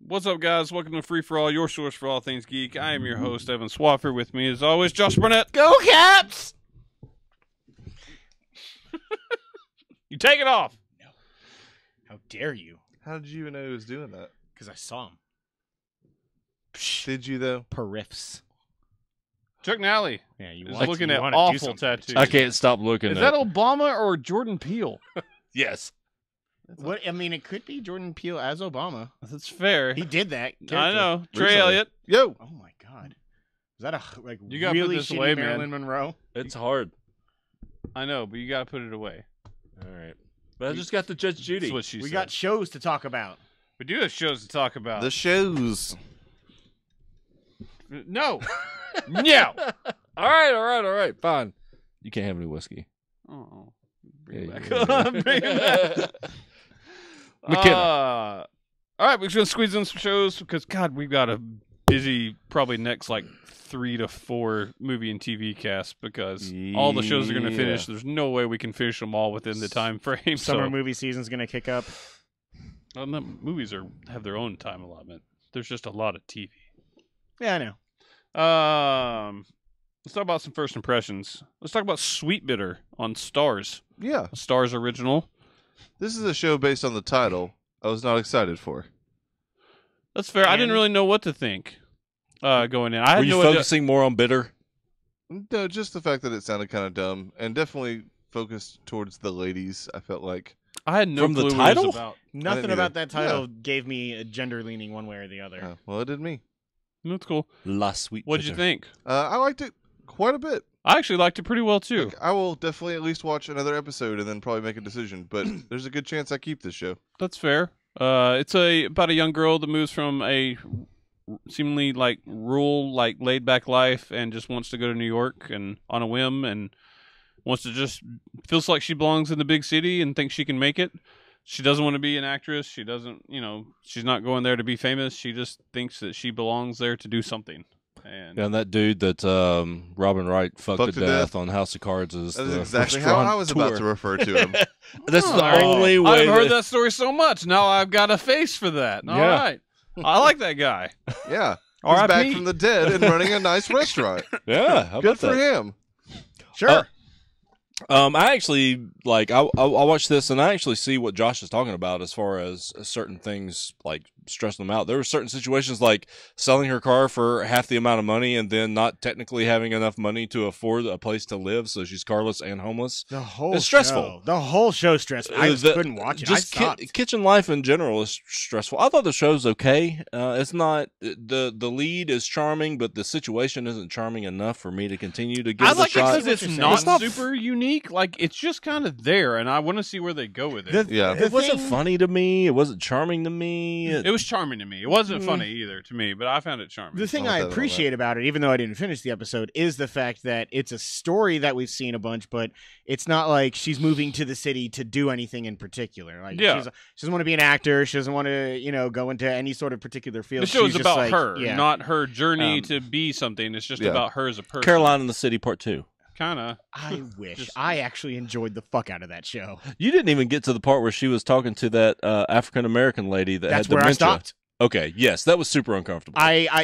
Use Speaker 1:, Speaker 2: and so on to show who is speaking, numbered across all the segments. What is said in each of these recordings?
Speaker 1: What's up, guys? Welcome to Free For All, your source for all things geek. I am your host, Evan Swaffer. With me, as always, Josh Burnett.
Speaker 2: Go Caps!
Speaker 1: You take it off.
Speaker 2: No. How dare you?
Speaker 3: How did you even know he was doing that?
Speaker 2: Because I saw him.
Speaker 3: Did you, though?
Speaker 2: Periffs.
Speaker 1: Chuck Nally
Speaker 2: Yeah, you
Speaker 1: is
Speaker 2: want
Speaker 1: looking
Speaker 2: you
Speaker 1: at
Speaker 2: wanna do
Speaker 1: awful
Speaker 2: something.
Speaker 1: tattoos.
Speaker 4: I can't stop looking
Speaker 1: Is
Speaker 4: at
Speaker 1: that Obama or Jordan Peele?
Speaker 4: Yes.
Speaker 2: What? I mean, it could be Jordan Peele as Obama.
Speaker 1: That's fair.
Speaker 2: He did that.
Speaker 1: I
Speaker 2: character.
Speaker 1: know. Trey
Speaker 3: Recently.
Speaker 1: Elliott.
Speaker 3: Yo!
Speaker 2: Oh my God. Was that a
Speaker 1: You gotta put
Speaker 2: really
Speaker 1: this
Speaker 2: shitty
Speaker 1: away, man.
Speaker 2: Marilyn Monroe?
Speaker 4: It's hard.
Speaker 1: I know, but you gotta put it away.
Speaker 4: All right. But I just got the Judge Judy.
Speaker 1: That's what she
Speaker 2: We
Speaker 1: said.
Speaker 2: got shows to talk about.
Speaker 1: We do have shows to talk about.
Speaker 3: The shows.
Speaker 1: No. No.
Speaker 4: All right. Fine. You can't have any whiskey.
Speaker 1: Oh. Bring
Speaker 4: Yeah,
Speaker 1: it
Speaker 4: yeah,
Speaker 1: back.
Speaker 4: yeah.
Speaker 1: Bring it back.
Speaker 4: McKenna.
Speaker 1: All right, we're just gonna squeeze in some shows because God, we've got a busy, probably next like 3 to 4 movie and TV casts because all the shows are gonna finish.
Speaker 4: Yeah.
Speaker 1: There's no way we can finish them all within the time frame.
Speaker 2: Summer
Speaker 1: so,
Speaker 2: movie season's going to kick up.
Speaker 1: well, the movies have their own time allotment. There's just a lot of TV.
Speaker 2: Yeah, I know.
Speaker 1: Let's talk about some first impressions. Let's talk about Sweet Bitter on Stars.
Speaker 3: Yeah.
Speaker 1: A Stars original.
Speaker 3: This is a show based on the title I was not excited for.
Speaker 1: That's fair. I didn't
Speaker 2: And-
Speaker 1: really know what to think going in. I
Speaker 4: Were
Speaker 1: had
Speaker 4: you
Speaker 1: no idea.
Speaker 4: focusing more on bitter?
Speaker 3: No, just the fact that it sounded kind of dumb and definitely focused towards the ladies, I felt like.
Speaker 1: I had no
Speaker 4: From the
Speaker 1: clue what it
Speaker 4: title?
Speaker 1: was about.
Speaker 2: Nothing
Speaker 3: either.
Speaker 2: about that title gave me a gender leaning one way or the other.
Speaker 3: Oh, well, it did me.
Speaker 1: That's cool.
Speaker 4: La Sweet
Speaker 1: What did you
Speaker 4: Bitter.
Speaker 1: think?
Speaker 3: I liked it quite a bit.
Speaker 1: I actually liked it pretty well too.
Speaker 3: Like, I will definitely at least watch another episode and then probably make a decision, but there's a good chance I keep this show.
Speaker 1: That's fair. It's about a young girl that moves from a seemingly like rural, like laid back life and just wants to go to New York and on a whim and wants to just feels like she belongs in the big city and thinks she can make it. She doesn't want to be an actress. She doesn't, she's not going there to be famous. She just thinks that she belongs there to do something. And
Speaker 4: Yeah, and that dude that Robin Wright fucked
Speaker 3: Fucked
Speaker 4: to
Speaker 3: to
Speaker 4: death
Speaker 3: death.
Speaker 4: on House of Cards is
Speaker 3: That is
Speaker 4: the
Speaker 3: exactly how I was about to refer to him.
Speaker 4: That's
Speaker 1: Oh,
Speaker 4: the only way.
Speaker 1: I've heard that story so much. Now I've got a face for that. All
Speaker 4: Yeah.
Speaker 1: right. I like that guy.
Speaker 3: Yeah. He's
Speaker 1: R.I.P.
Speaker 3: back from the dead and running a nice restaurant.
Speaker 4: Yeah, how
Speaker 3: Good
Speaker 4: about
Speaker 3: for
Speaker 4: that?
Speaker 3: him.
Speaker 2: Sure.
Speaker 4: I actually I watched this and I actually see what Josh is talking about as far as certain things like stressing them out. There were certain situations like selling her car for half the amount of money and then not technically having enough money to afford a place to live, so she's carless and homeless.
Speaker 2: The whole
Speaker 4: It's stressful.
Speaker 2: show. The whole show stressful. I just couldn't watch it.
Speaker 4: Just
Speaker 2: I stopped.
Speaker 4: kitchen life in general is stressful. I thought the show's okay. It's not the lead is charming, but the situation isn't charming enough for me to continue to give
Speaker 1: I
Speaker 4: it a
Speaker 1: like it
Speaker 4: shot.
Speaker 1: because it's
Speaker 2: What you're
Speaker 1: not
Speaker 4: saying.
Speaker 1: super unique. Like, it's just kind of there, and I want to see where they go with it.
Speaker 3: Yeah.
Speaker 4: It wasn't funny to me. It wasn't charming to me.
Speaker 1: It was charming to me. It wasn't funny either to me, but I found it charming.
Speaker 2: The thing
Speaker 3: I'll
Speaker 2: I
Speaker 3: let that
Speaker 2: appreciate about it, even though I didn't finish the episode, is the fact that it's a story that we've seen a bunch, but it's not like she's moving to the city to do anything in particular. Like,
Speaker 1: Yeah.
Speaker 2: she doesn't want to be an actor. She doesn't want to, go into any sort of particular field.
Speaker 1: The show is
Speaker 2: She's just
Speaker 1: about
Speaker 2: like,
Speaker 1: her,
Speaker 2: yeah.
Speaker 1: not her journey
Speaker 2: Um,
Speaker 1: to be something. It's just
Speaker 3: Yeah.
Speaker 1: about her as a person.
Speaker 4: Caroline in the City Part 2.
Speaker 1: Kind of.
Speaker 2: I wish.
Speaker 1: Just-
Speaker 2: I actually enjoyed the fuck out of that show.
Speaker 4: You didn't even get to the part where she was talking to that African American lady that
Speaker 2: That's
Speaker 4: had
Speaker 2: where
Speaker 4: dementia.
Speaker 2: I stopped.
Speaker 4: Okay, yes, that was super uncomfortable.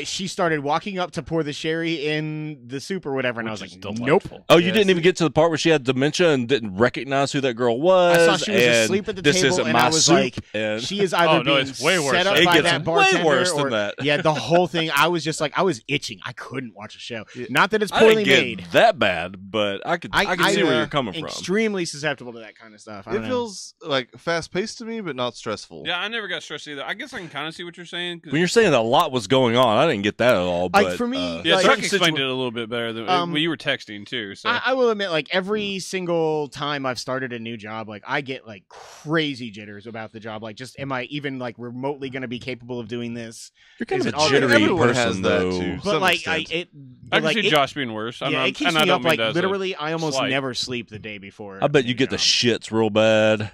Speaker 2: She started walking up to pour the sherry in the soup or whatever, and I was
Speaker 1: Which
Speaker 2: like,
Speaker 1: is
Speaker 2: nope.
Speaker 1: delightful.
Speaker 4: Oh, you
Speaker 2: Yes.
Speaker 4: didn't even get to the part where she had dementia and didn't recognize who that girl was.
Speaker 2: I saw she was
Speaker 4: and
Speaker 2: asleep at the
Speaker 4: this
Speaker 2: table,
Speaker 4: isn't
Speaker 2: and
Speaker 4: my
Speaker 2: I was
Speaker 4: soup,
Speaker 2: like,
Speaker 4: and
Speaker 2: She is either
Speaker 1: Oh, no,
Speaker 2: being
Speaker 1: it's way worse.
Speaker 2: set up
Speaker 4: It
Speaker 2: by
Speaker 4: gets
Speaker 2: that bartender,
Speaker 4: way worse
Speaker 2: or,
Speaker 4: than that.
Speaker 2: Yeah, the whole thing. I was just like, I was itching. I couldn't watch a show.
Speaker 3: Yeah.
Speaker 2: Not that it's
Speaker 4: I
Speaker 2: poorly
Speaker 4: didn't
Speaker 2: made.
Speaker 4: get that bad, but I can see where you're coming from.
Speaker 2: Extremely susceptible to that kind of stuff. I
Speaker 3: It
Speaker 2: don't know.
Speaker 3: feels like fast paced to me, but not stressful.
Speaker 1: Yeah, I never got stressed either. I guess I can kind of see what you're saying. 'Cause
Speaker 4: When you're saying that a lot was going on, I didn't get that at all.
Speaker 2: Like,
Speaker 4: But
Speaker 2: for me,
Speaker 1: yeah,
Speaker 2: like,
Speaker 1: Chuck
Speaker 2: certain
Speaker 1: explained it a little bit better than well, you were texting too. So
Speaker 2: I will admit, like, every single time I've started a new job, like, I get like crazy jitters about the job. Like, just am I even like remotely going to be capable of doing this?
Speaker 4: you're kind
Speaker 2: is
Speaker 4: of
Speaker 2: it
Speaker 4: a
Speaker 2: all-
Speaker 4: jittery
Speaker 3: everyone
Speaker 4: person,
Speaker 3: has that,
Speaker 4: though.
Speaker 3: too.
Speaker 2: But
Speaker 3: some
Speaker 2: like,
Speaker 3: extent.
Speaker 1: I
Speaker 2: but,
Speaker 1: can
Speaker 2: like,
Speaker 1: see
Speaker 2: it,
Speaker 1: Josh being worse.
Speaker 2: yeah, it keeps
Speaker 1: and I
Speaker 2: me
Speaker 1: don't
Speaker 2: up.
Speaker 1: mean
Speaker 2: Like,
Speaker 1: that as a
Speaker 2: literally, I almost
Speaker 1: slight.
Speaker 2: never sleep the day before.
Speaker 4: I bet
Speaker 2: a
Speaker 4: you
Speaker 2: new
Speaker 4: get the
Speaker 2: job.
Speaker 4: shits real bad.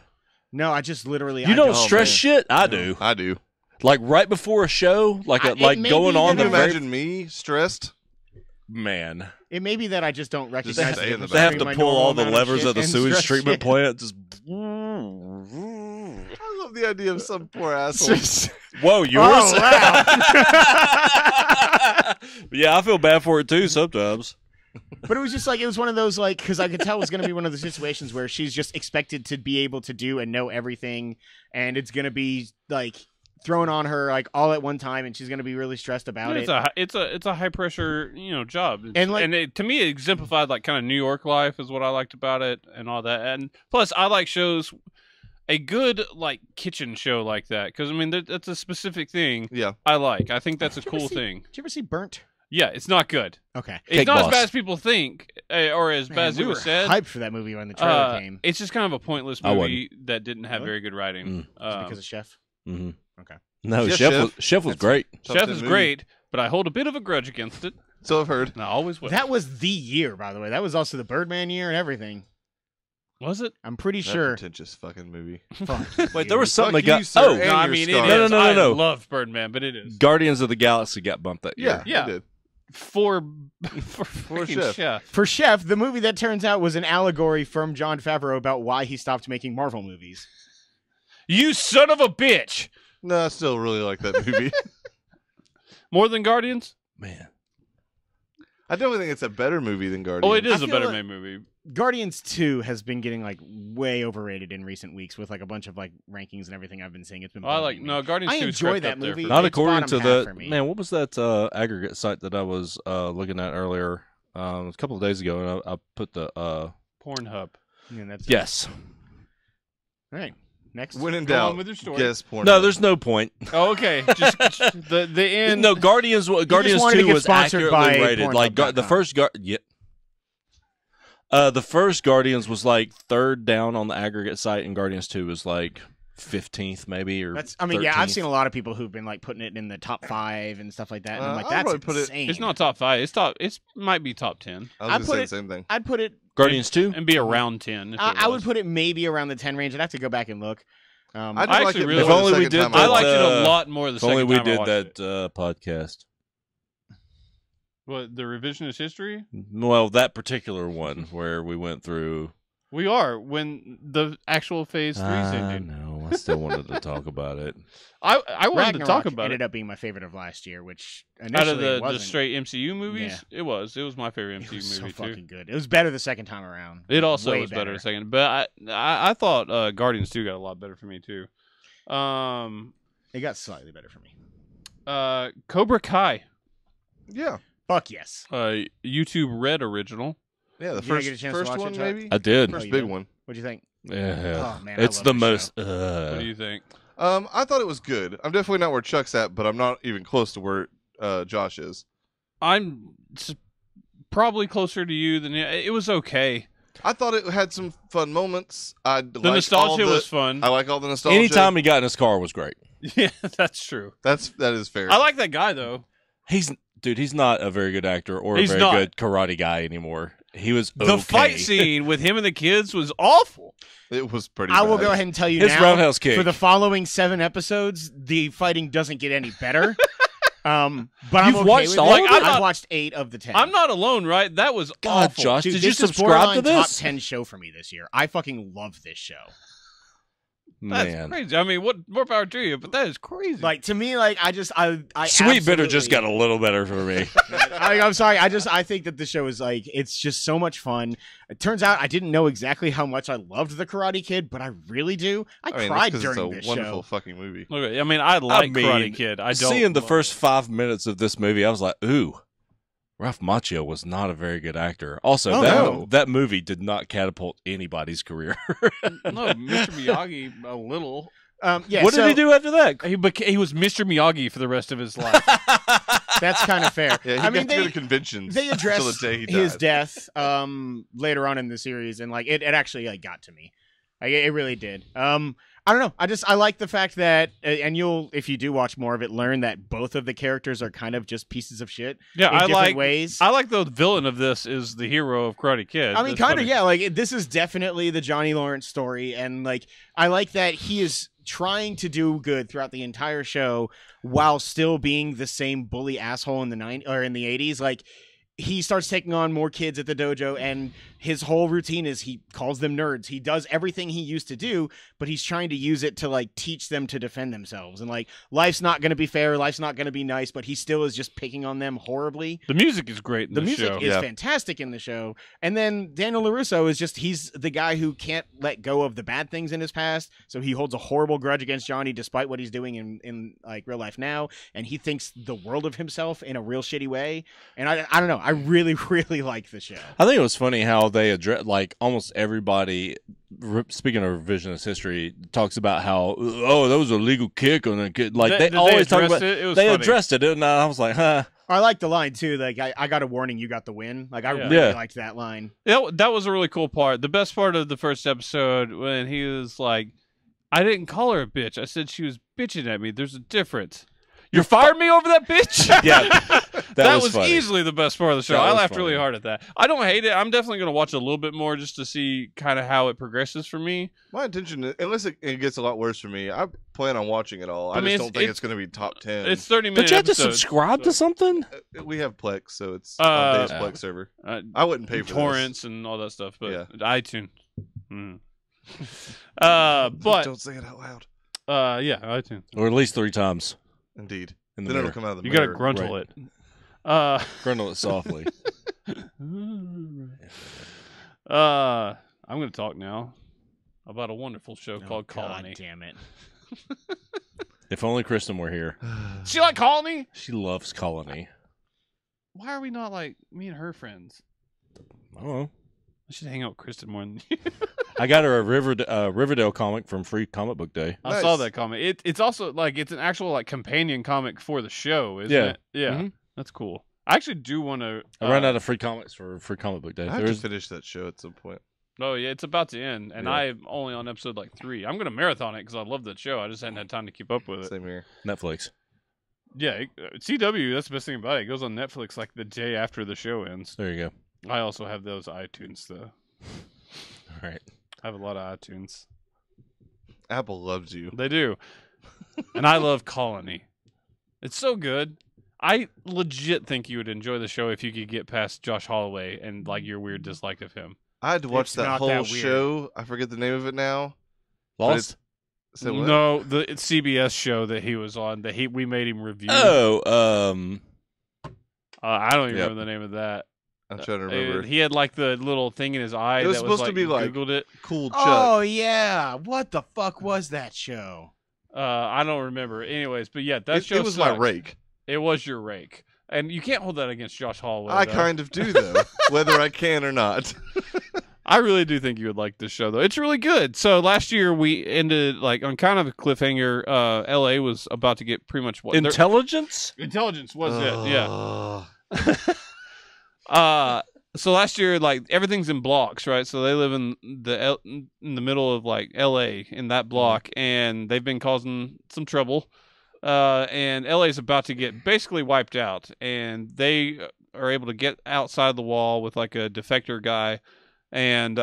Speaker 2: No, I just literally.
Speaker 4: You
Speaker 2: I
Speaker 4: don't
Speaker 3: don't,
Speaker 4: stress
Speaker 3: man.
Speaker 4: shit? I
Speaker 2: No.
Speaker 4: do.
Speaker 3: I do.
Speaker 4: Like right before a show, like
Speaker 2: It
Speaker 4: like
Speaker 2: may
Speaker 4: going
Speaker 2: be
Speaker 4: on
Speaker 2: that
Speaker 4: the
Speaker 3: Can you
Speaker 2: I'm
Speaker 4: very
Speaker 3: imagine me stressed?
Speaker 4: man.
Speaker 2: It may be that I just don't recognize.
Speaker 3: Just
Speaker 2: the
Speaker 3: stay in the
Speaker 2: difference
Speaker 4: They have
Speaker 2: between
Speaker 4: to
Speaker 2: my
Speaker 4: pull
Speaker 2: normal
Speaker 4: all the
Speaker 2: amount of
Speaker 4: levers
Speaker 2: shit
Speaker 4: of the
Speaker 2: and
Speaker 4: sewage
Speaker 2: stress
Speaker 4: treatment
Speaker 2: shit.
Speaker 4: plant. Just
Speaker 3: I love the idea of some poor asshole.
Speaker 4: Whoa, yours?
Speaker 2: Oh, wow.
Speaker 4: Yeah, I feel bad for it too sometimes.
Speaker 2: But it was just like, it was one of those, like, because I could tell it was going to be one of the situations where she's just expected to be able to do and know everything, and it's going to be, like, thrown on her, like, all at one time, and she's going to be really stressed about it.
Speaker 1: It's a high pressure, job.
Speaker 2: And, like-
Speaker 1: to me, it exemplified, like, kind of New York life is what I liked about it and all that. And plus, I like shows, a good, like, kitchen show like that, because, I mean, that's a specific thing
Speaker 3: Yeah.
Speaker 1: I like. I think that's a
Speaker 2: Did you ever
Speaker 1: cool
Speaker 2: see-
Speaker 1: thing.
Speaker 2: Did you ever see Burnt?
Speaker 1: Yeah, it's not good.
Speaker 2: Okay.
Speaker 1: It's
Speaker 4: Cake
Speaker 1: not
Speaker 4: Boss.
Speaker 1: as bad as people think, or as bad as
Speaker 2: we
Speaker 1: it
Speaker 2: were
Speaker 1: was said.
Speaker 2: hyped for that movie when the trailer came.
Speaker 1: It's just kind of a pointless
Speaker 4: I
Speaker 1: movie that didn't have
Speaker 2: Really?
Speaker 1: very good writing.
Speaker 2: Because of Chef?
Speaker 4: Mm-hmm.
Speaker 2: Okay.
Speaker 4: No,
Speaker 3: Yeah,
Speaker 4: Chef was
Speaker 3: That's-
Speaker 4: great.
Speaker 1: Chef
Speaker 3: Top
Speaker 1: is
Speaker 3: 10
Speaker 1: great, but I hold a bit of a grudge against it,
Speaker 3: So I've heard.
Speaker 1: and I always will.
Speaker 2: That was the year, by the way. That was also the Birdman year and everything.
Speaker 1: Was it?
Speaker 2: I'm pretty
Speaker 3: That
Speaker 2: sure.
Speaker 3: pretentious fucking movie.
Speaker 4: Wait, there was something
Speaker 3: Fuck
Speaker 4: that got.
Speaker 3: you, sir,
Speaker 4: Oh,
Speaker 3: and
Speaker 1: No, I
Speaker 3: your
Speaker 1: mean, it
Speaker 3: scar.
Speaker 1: is.
Speaker 4: No, no, no, no, no.
Speaker 1: I love Birdman, but it is.
Speaker 4: Guardians of the Galaxy got bumped that year.
Speaker 3: Yeah,
Speaker 1: Yeah.
Speaker 3: it did.
Speaker 1: For freaking
Speaker 3: Chef.
Speaker 2: For Chef, the movie that turns out was an allegory from Jon Favreau about why he stopped making Marvel movies.
Speaker 1: You son of a bitch!
Speaker 3: No, I still really like that movie.
Speaker 1: More than Guardians?
Speaker 4: Man.
Speaker 3: I definitely think it's a better movie than Guardians.
Speaker 1: Oh, it is
Speaker 2: I
Speaker 1: a
Speaker 2: feel
Speaker 1: better
Speaker 2: like-
Speaker 1: made movie.
Speaker 2: Guardians 2 has been getting like way overrated in recent weeks with like a bunch of like rankings and everything I've been seeing. It's been
Speaker 1: Oh, I like
Speaker 2: bugging me.
Speaker 1: Guardians.
Speaker 2: I
Speaker 1: 2
Speaker 2: enjoy
Speaker 1: crept
Speaker 2: that
Speaker 1: up there
Speaker 2: movie.
Speaker 1: for
Speaker 4: Not
Speaker 1: me.
Speaker 2: It's
Speaker 4: according
Speaker 2: bottom
Speaker 4: to
Speaker 2: half for
Speaker 4: the
Speaker 2: me.
Speaker 4: man. What was that aggregate site that I was looking at earlier a couple of days ago? And I put the
Speaker 1: Pornhub.
Speaker 2: Yeah, that's
Speaker 4: yes.
Speaker 2: All right. Next.
Speaker 3: When in
Speaker 1: Go on
Speaker 3: doubt,
Speaker 1: with your story.
Speaker 3: guess porn.
Speaker 4: No, there's no point.
Speaker 1: Oh, okay. Just the end.
Speaker 4: No, Guardians
Speaker 2: wanted
Speaker 4: 2
Speaker 2: to get
Speaker 4: was
Speaker 2: sponsored
Speaker 4: accurately
Speaker 2: by
Speaker 4: rated. Like the
Speaker 2: Pornhub.com.
Speaker 4: first the first Guardians was like third down on the aggregate site, and Guardians 2 was like 15th maybe or.
Speaker 2: That's. I mean, yeah, I've
Speaker 4: 13th.
Speaker 2: seen a lot of people who've been like putting it in the top 5 and stuff like that. And I'm like,
Speaker 3: I'd
Speaker 2: that's
Speaker 3: probably put it-
Speaker 2: insane.
Speaker 1: It's not top 5. It's top. It might be top 10
Speaker 3: I was
Speaker 2: I'd
Speaker 3: going to
Speaker 2: put
Speaker 3: say
Speaker 2: it-
Speaker 3: the same thing.
Speaker 2: I'd put it.
Speaker 4: Guardians 2.
Speaker 1: and be around 10. If
Speaker 2: I would
Speaker 1: was.
Speaker 2: put it maybe around the 10 range. I'd have to go back and look.
Speaker 3: I
Speaker 1: I
Speaker 3: did like
Speaker 1: actually
Speaker 3: it
Speaker 1: really-
Speaker 3: more
Speaker 4: If
Speaker 3: the
Speaker 4: only we
Speaker 3: second
Speaker 4: did
Speaker 3: time
Speaker 4: that,
Speaker 1: I
Speaker 3: watched
Speaker 1: liked it
Speaker 4: uh,
Speaker 1: a lot more the
Speaker 4: If
Speaker 1: second
Speaker 4: only we
Speaker 1: time I
Speaker 4: did
Speaker 1: watched
Speaker 4: that
Speaker 1: it.
Speaker 4: podcast.
Speaker 1: What, the revisionist history?
Speaker 4: Well, that particular one where we went through.
Speaker 1: We are when the actual Phase 3's ending.
Speaker 4: No, I still wanted to talk about it.
Speaker 1: I wanted to
Speaker 2: Ragnarok
Speaker 1: talk about
Speaker 2: ended
Speaker 1: it.
Speaker 2: up being my favorite of last year, which
Speaker 1: Out
Speaker 2: initially
Speaker 1: of
Speaker 2: it
Speaker 1: the
Speaker 2: wasn't.
Speaker 1: straight MCU movies,
Speaker 2: Yeah.
Speaker 1: it was my favorite
Speaker 2: It
Speaker 1: MCU
Speaker 2: was so
Speaker 1: movie too.
Speaker 2: fucking good. It was better the second time around.
Speaker 1: It also
Speaker 2: Way
Speaker 1: was better the second, but I thought Guardians 2 got a lot better for me too.
Speaker 2: It got slightly better for me.
Speaker 1: Cobra Kai,
Speaker 3: Yeah.
Speaker 2: Fuck yes.
Speaker 1: YouTube Red original.
Speaker 3: Yeah, the
Speaker 2: Did you
Speaker 3: first,
Speaker 2: get a chance to
Speaker 3: first
Speaker 2: watch
Speaker 3: one,
Speaker 2: it, Chuck?
Speaker 3: maybe?
Speaker 4: I did.
Speaker 3: First
Speaker 2: you
Speaker 3: big
Speaker 2: did?
Speaker 3: one.
Speaker 2: What'd you think?
Speaker 4: Yeah.
Speaker 2: Oh, man, I
Speaker 4: It's
Speaker 2: love
Speaker 4: the
Speaker 2: this
Speaker 4: most.
Speaker 1: What do you think?
Speaker 3: I thought it was good. I'm definitely not where Chuck's at, but I'm not even close to where Josh is.
Speaker 1: I'm probably closer to you than it was okay.
Speaker 3: I thought it had some fun moments.
Speaker 1: The nostalgia was fun.
Speaker 3: I like all the nostalgia.
Speaker 4: Anytime he got in his car was great.
Speaker 1: Yeah, that's true.
Speaker 3: that is fair.
Speaker 1: I like that guy though.
Speaker 4: He's not a very good actor or
Speaker 1: He's
Speaker 4: a very
Speaker 1: not.
Speaker 4: good karate guy anymore. He was
Speaker 1: The
Speaker 4: okay.
Speaker 1: fight scene with him and the kids was awful.
Speaker 3: It was pretty.
Speaker 2: I will
Speaker 3: bad.
Speaker 2: go ahead and tell you
Speaker 4: His
Speaker 2: now.
Speaker 4: roundhouse kick.
Speaker 2: For the following 7 episodes, the fighting doesn't get any better. But I'm
Speaker 4: You've
Speaker 2: okay
Speaker 4: watched
Speaker 2: with
Speaker 4: all
Speaker 2: it.
Speaker 4: of it?
Speaker 2: I've watched 8 of the 10.
Speaker 1: I'm not alone, right? That was
Speaker 4: God,
Speaker 1: awful.
Speaker 4: Josh,
Speaker 2: Dude,
Speaker 4: did you
Speaker 2: this is
Speaker 4: subscribe to
Speaker 2: borderline
Speaker 4: this?
Speaker 2: top 10 show for me this year. I fucking love this show.
Speaker 1: That's
Speaker 4: Man,
Speaker 1: crazy. I mean, what more power to you? But that is crazy.
Speaker 2: Like to me, like I
Speaker 4: Sweet Bitter just got
Speaker 2: absolutely-
Speaker 4: a little better for me.
Speaker 2: I'm sorry. I think that the show is like it's just so much fun. It turns out I didn't know exactly how much I loved the Karate Kid, but I really do. I
Speaker 3: mean,
Speaker 2: cried
Speaker 3: that's 'cause
Speaker 2: during
Speaker 3: it's
Speaker 2: this
Speaker 3: a wonderful
Speaker 2: show.
Speaker 3: fucking movie.
Speaker 1: Okay, I mean, I like
Speaker 4: mean,
Speaker 1: Karate Kid. I don't
Speaker 4: Seeing the
Speaker 1: love
Speaker 4: first
Speaker 1: it.
Speaker 4: 5 minutes of this movie, I was like, ooh, Ralph Macchio was not a very good actor. Also,
Speaker 2: Oh,
Speaker 4: that
Speaker 2: no.
Speaker 4: that movie did not catapult anybody's career.
Speaker 1: No, Mr. Miyagi a little.
Speaker 2: Yeah.
Speaker 4: What
Speaker 2: so
Speaker 4: did he do after that?
Speaker 1: He was Mr. Miyagi for the rest of his life.
Speaker 2: That's kind of fair.
Speaker 3: Yeah, he
Speaker 2: I mean,
Speaker 3: got to go to conventions.
Speaker 2: they
Speaker 3: until
Speaker 2: address
Speaker 3: the day he
Speaker 2: his
Speaker 3: died.
Speaker 2: death later on in the series, and like it actually like got to me. Like, it really did. I don't know. I like the fact that, and you'll, if you do watch more of it, learn that both of the characters are kind of just pieces of shit.
Speaker 1: Yeah,
Speaker 2: in
Speaker 1: I
Speaker 2: different
Speaker 1: like.
Speaker 2: ways.
Speaker 1: I like the villain of this is the hero of Karate Kid.
Speaker 2: I mean,
Speaker 1: That's
Speaker 2: kind of,
Speaker 1: funny.
Speaker 2: yeah. Like, this is definitely the Johnny Lawrence story, and like, I like that he is trying to do good throughout the entire show while still being the same bully asshole in the '80s. Like, he starts taking on more kids at the dojo, and his whole routine is he calls them nerds. He does everything he used to do, but he's trying to use it to like teach them to defend themselves. And like life's not going to be fair, life's not going to be nice, but he still is just picking on them horribly.
Speaker 1: The music is great in
Speaker 2: The
Speaker 1: the
Speaker 2: music
Speaker 1: show.
Speaker 2: is fantastic in the show. And then Daniel LaRusso is just, he's the guy who can't let go of the bad things in his past. So he holds a horrible grudge against Johnny despite what he's doing in like real life now. And he thinks the world of himself in a real shitty way. And I don't know. I really, really like the show.
Speaker 4: I think it was funny how they address, like, almost everybody, speaking of revisionist history, talks about how, oh, that was a legal kick on a kid. Like, they always talk about
Speaker 1: it. It was
Speaker 4: they
Speaker 1: funny.
Speaker 4: addressed it, and I was like, huh.
Speaker 2: I like the line too. Like I got a warning, you got the win. Like I really liked that line.
Speaker 1: That was a really cool part. The best part of the first episode when he was like, I didn't call her a bitch. I said she was bitching at me. There's a difference. You're firing me over that bitch?
Speaker 4: Yeah.
Speaker 1: That was
Speaker 4: funny.
Speaker 1: easily the best part of the show.
Speaker 4: That
Speaker 1: I
Speaker 4: was
Speaker 1: laughed
Speaker 4: funny.
Speaker 1: really hard at that. I don't hate it. I'm definitely going to watch a little bit more just to see kind of how it progresses for me.
Speaker 3: My intention, unless it gets a lot worse for me, I plan on watching it all. I
Speaker 1: mean,
Speaker 3: just don't think it's going to be top 10.
Speaker 1: It's 30 minutes.
Speaker 4: Don't you have to subscribe to something?
Speaker 3: We have Plex, so it's on Dave's
Speaker 4: yeah.
Speaker 3: Plex server. I wouldn't pay for
Speaker 1: torrents and all that stuff, but
Speaker 3: Yeah.
Speaker 1: iTunes. But
Speaker 3: Don't say it out loud.
Speaker 1: yeah, iTunes.
Speaker 4: Or at least 3 times.
Speaker 3: Indeed.
Speaker 4: In the
Speaker 3: Then it'll
Speaker 4: mirror.
Speaker 3: come out of the
Speaker 1: You got to
Speaker 3: mirror.
Speaker 1: gruntle
Speaker 4: Right.
Speaker 1: it.
Speaker 4: Grundle it softly.
Speaker 1: I'm going to talk now about a wonderful show called Colony.
Speaker 2: God damn it.
Speaker 4: If only Kristen were here.
Speaker 1: She like Colony?
Speaker 4: She loves Colony.
Speaker 1: Why are we not like me and her friends?
Speaker 4: I don't know.
Speaker 1: I should hang out with Kristen more than you.
Speaker 4: I got her a Riverdale comic from Free Comic Book Day.
Speaker 1: I saw that comic. It's also like it's an actual like companion comic for the show, isn't
Speaker 4: Yeah.
Speaker 1: it? Yeah,
Speaker 4: Mhm.
Speaker 1: that's cool. I actually do want to.
Speaker 4: I ran out of free comics for Free Comic Book Day.
Speaker 3: I have to
Speaker 4: There's
Speaker 3: finish that show at some point.
Speaker 1: Oh yeah, it's about to end, and
Speaker 3: Yeah.
Speaker 1: I'm only on episode like 3. I'm gonna marathon it because I love that show. I just hadn't had time to keep up with it.
Speaker 3: Same here.
Speaker 4: Netflix.
Speaker 1: Yeah, CW. That's the best thing about it. It goes on Netflix like the day after the show ends.
Speaker 4: There you go.
Speaker 1: I also have those iTunes though.
Speaker 4: All right.
Speaker 1: I have a lot of iTunes.
Speaker 3: Apple loves you.
Speaker 1: They do, and I love Colony. It's so good. I legit think you would enjoy the show if you could get past Josh Holloway and like your weird dislike of him.
Speaker 3: I had to watch
Speaker 2: It's
Speaker 3: that
Speaker 2: not
Speaker 3: whole
Speaker 2: that weird.
Speaker 3: show. I forget the name of it now.
Speaker 4: Lost?
Speaker 3: So what?
Speaker 1: No, the CBS show that he was on that we made him review.
Speaker 4: Oh,
Speaker 1: I don't even
Speaker 4: Yep.
Speaker 1: remember the name of that.
Speaker 3: I'm trying to remember.
Speaker 1: He had like the little thing in his eye.
Speaker 3: It was
Speaker 1: that
Speaker 3: supposed to be like-
Speaker 1: Googled it.
Speaker 3: Cool Chuck.
Speaker 2: Oh yeah. What the fuck was that show?
Speaker 1: I don't remember. Anyways, but yeah, that show
Speaker 3: it was my
Speaker 1: sucked.
Speaker 3: rake.
Speaker 1: It was your rake, and you can't hold that against Josh Holloway.
Speaker 3: I
Speaker 1: though.
Speaker 3: kind of do though, whether I can or not.
Speaker 1: I really do think you would like this show, though. It's really good. So last year we ended like on kind of a cliffhanger. L.A. was about to get pretty much what
Speaker 4: Intelligence?
Speaker 1: intelligence was it? Yeah.
Speaker 3: Ugh.
Speaker 1: So last year, like everything's in blocks, right? So they live in the middle of like L.A. in that block, and they've been causing some trouble. And L.A. is about to get basically wiped out, and they are able to get outside the wall with like a defector guy, and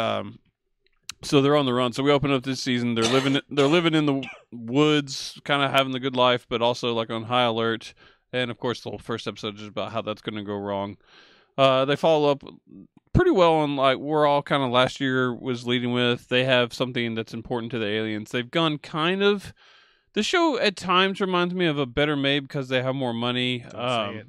Speaker 1: so they're on the run. So we open up this season. They're living in the woods, kind of having the good life, but also like on high alert. And of course, the whole first episode is about how that's going to go wrong. They follow up pretty well on like we're all kind of last year was leading with. They have something that's important to the aliens. They've gone kind of. The show at times reminds me of a Better Made because they have more money.
Speaker 2: Don't say it.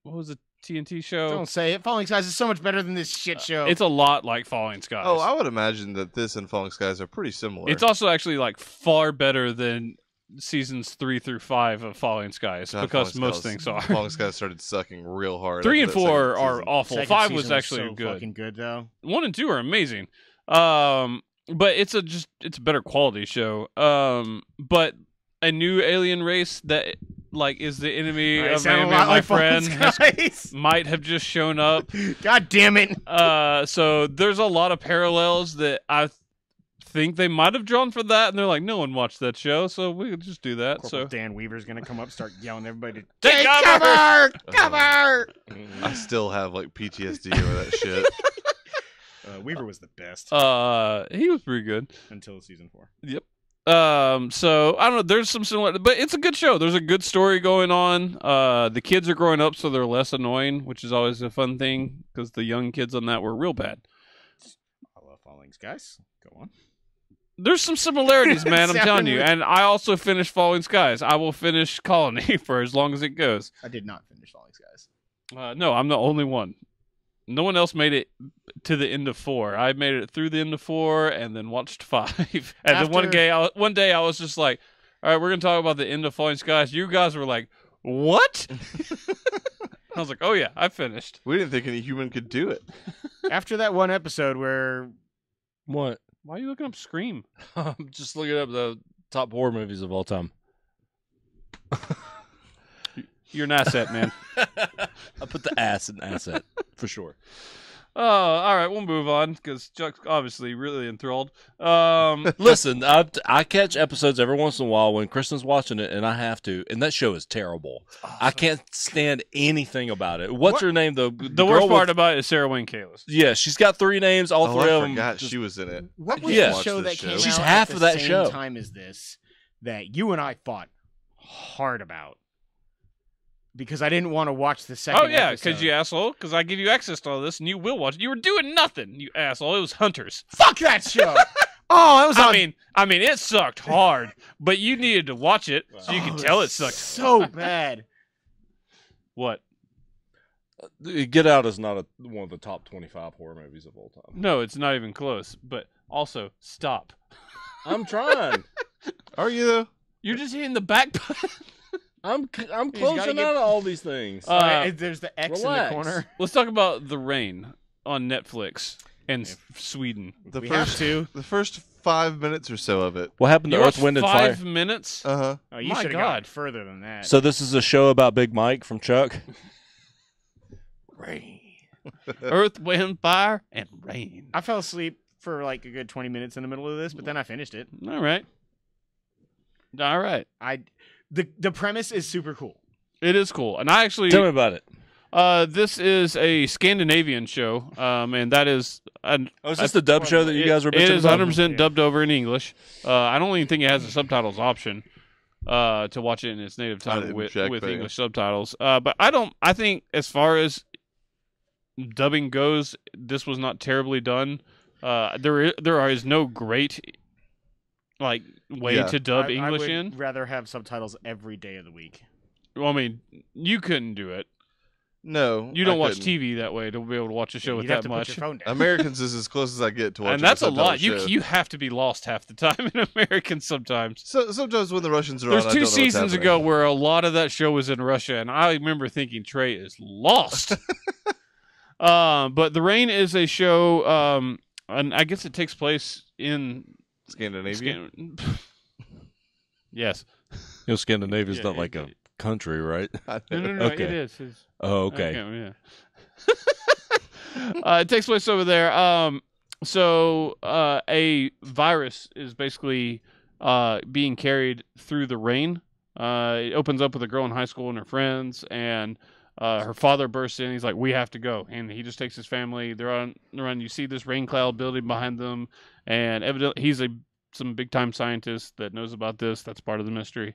Speaker 1: What was the TNT show?
Speaker 2: Don't say it. Falling Skies is so much better than this shit show.
Speaker 1: It's a lot like Falling Skies.
Speaker 3: Oh, I would imagine that this and Falling Skies are pretty similar.
Speaker 1: It's also actually like far better than seasons 3 through 5 of Falling Skies
Speaker 3: God,
Speaker 1: because
Speaker 3: Falling
Speaker 1: most
Speaker 3: Skies-
Speaker 1: things are.
Speaker 3: Falling Skies started sucking real hard.
Speaker 1: 3 and
Speaker 3: after that
Speaker 1: 4
Speaker 3: second
Speaker 1: are
Speaker 3: season.
Speaker 1: awful.
Speaker 2: Second
Speaker 1: 5 was
Speaker 2: season
Speaker 1: actually
Speaker 2: so
Speaker 1: good.
Speaker 2: fucking good though.
Speaker 1: 1 and 2 are amazing. But it's a better quality show. But a new alien race that like is the enemy
Speaker 2: Alright,
Speaker 1: of
Speaker 2: sound a
Speaker 1: man,
Speaker 2: lot
Speaker 1: my
Speaker 2: like Falling
Speaker 1: friend
Speaker 2: Skies.
Speaker 1: might have just shown up.
Speaker 2: God damn it.
Speaker 1: So there's a lot of parallels that I think they might have drawn for that, and they're like, no one watched that show, so we could just do that.
Speaker 2: Corporal
Speaker 1: So
Speaker 2: Dan Weaver's gonna come up, start yelling at everybody.
Speaker 1: Take
Speaker 2: cover! Cover!
Speaker 3: I still have like PTSD over that shit.
Speaker 2: Weaver was the best
Speaker 1: he was pretty good.
Speaker 2: until season 4.
Speaker 1: Yep. So I don't know. There's some similar, but it's a good show. There's a good story going on. The kids are growing up, so they're less annoying, which is always a fun thing because the young kids on that were real bad.
Speaker 2: I love Falling Skies. Go on.
Speaker 1: There's some similarities, man. I'm
Speaker 2: Sounded
Speaker 1: telling you.
Speaker 2: weird.
Speaker 1: And I also finished Falling Skies. I will finish Colony for as long as it goes.
Speaker 2: I did not finish Falling Skies.
Speaker 1: No, I'm the only one. No one else made it to the end of 4. I made it through the end of 4 and then watched 5. And then one day I was just like, all right, we're going to talk about the end of Falling Skies. You guys were like, what? I was like, oh, yeah, I finished.
Speaker 3: We didn't think any human could do it.
Speaker 2: After that one episode where
Speaker 4: What?
Speaker 1: Why are you looking up Scream?
Speaker 4: I'm just looking up the top horror movies of all time.
Speaker 1: You're an asset, man.
Speaker 4: I put the ass in asset for sure.
Speaker 1: Oh, all right, we'll move on because Chuck's obviously really enthralled.
Speaker 4: Listen, I catch episodes every once in a while when Kristen's watching it, and I have to. And that show is terrible. I can't stand anything about it. What's her name? The
Speaker 1: worst part about it is Sarah Wayne Kalis.
Speaker 4: Yeah, she's got 3 names. All 3
Speaker 3: I
Speaker 4: of them.
Speaker 3: forgot she was in it.
Speaker 2: what was
Speaker 4: Yeah.
Speaker 2: the show that came
Speaker 4: She's
Speaker 2: out
Speaker 4: half
Speaker 2: at
Speaker 4: of
Speaker 2: the
Speaker 4: that
Speaker 2: same
Speaker 4: show.
Speaker 2: time as this that you and I fought hard about because I didn't want to watch the second.
Speaker 1: Oh, yeah,
Speaker 2: episode.
Speaker 1: because you asshole. Because I give you access to all this, and you will watch it. You were doing nothing, you asshole. It was Hunters.
Speaker 2: Fuck that show. Oh, it was on.
Speaker 1: I mean, it sucked hard, but you needed to watch it so you could tell it sucked
Speaker 2: so bad.
Speaker 1: What?
Speaker 4: Get Out is not one of the top 25 horror movies of all time.
Speaker 1: No, it's not even close. But also, stop.
Speaker 4: I'm trying.
Speaker 3: Are you though?
Speaker 1: You're just hitting the back button.
Speaker 4: I'm
Speaker 2: gotta
Speaker 4: closing
Speaker 2: get-
Speaker 4: out of all these things.
Speaker 2: There's the X
Speaker 4: relax.
Speaker 2: in the corner.
Speaker 1: Let's talk about The Rain on Netflix and Sweden.
Speaker 3: The
Speaker 2: We
Speaker 3: first
Speaker 2: have to.
Speaker 3: the first 5 minutes or so of it.
Speaker 4: What happened to
Speaker 1: You
Speaker 4: Earth,
Speaker 1: watched
Speaker 4: Wind, and Fire?
Speaker 1: 5 minutes?
Speaker 3: Uh-huh.
Speaker 2: Oh, you
Speaker 1: My
Speaker 2: should have
Speaker 1: God.
Speaker 2: gone further than that.
Speaker 4: So this is a show about Big Mike from Chuck?
Speaker 1: Rain. Earth, Wind, Fire, and Rain.
Speaker 2: I fell asleep for like a good 20 minutes in the middle of this, but then I finished it.
Speaker 1: All right. All right.
Speaker 2: The premise is super cool.
Speaker 1: It is cool. And I actually...
Speaker 4: Tell me about it.
Speaker 1: This is a Scandinavian show, and that is...
Speaker 4: Oh, is this the dub show that you guys were
Speaker 1: It
Speaker 4: bitching
Speaker 1: is
Speaker 4: about?
Speaker 1: 100% dubbed over in English. I don't even think it has a subtitles option to watch it in its native tongue
Speaker 3: didn't
Speaker 1: with
Speaker 3: check, but
Speaker 1: English subtitles. But I think as far as dubbing goes, this was not terribly done. There is no great way
Speaker 3: Yeah.
Speaker 1: to dub
Speaker 2: I
Speaker 1: English
Speaker 2: would
Speaker 1: in.
Speaker 2: rather have subtitles every day of the week.
Speaker 1: Well, I mean, you couldn't do it.
Speaker 3: No.
Speaker 1: You don't
Speaker 3: I
Speaker 1: watch
Speaker 3: couldn't.
Speaker 1: TV that way to be able to watch a show with
Speaker 2: You'd have
Speaker 1: that
Speaker 2: to
Speaker 1: much.
Speaker 2: put your phone down.
Speaker 3: Americans is as close as I get to watching
Speaker 1: And that's a
Speaker 3: subtitle
Speaker 1: lot.
Speaker 3: show.
Speaker 1: You have to be lost half the time in American sometimes.
Speaker 3: So sometimes when the Russians are
Speaker 1: There's
Speaker 3: on, I
Speaker 1: 2
Speaker 3: don't know what's
Speaker 1: seasons
Speaker 3: happening.
Speaker 1: ago where a lot of that show was in Russia, and I remember thinking Trey is lost. But The Rain is a show, and I guess it takes place in
Speaker 3: Scandinavia.
Speaker 1: Yes.
Speaker 4: Scandinavia's
Speaker 1: Yeah,
Speaker 4: not like a country, right?
Speaker 1: No.
Speaker 4: Okay.
Speaker 1: It is.
Speaker 4: Oh, okay.
Speaker 1: Yeah. It takes place over there. So a virus is basically being carried through the rain. It opens up with a girl in high school and her friends, and her father bursts in. He's like, "We have to go," and he just takes his family. They're on. You see this rain cloud building behind them, and evidently he's some big time scientist that knows about this. That's part of the mystery.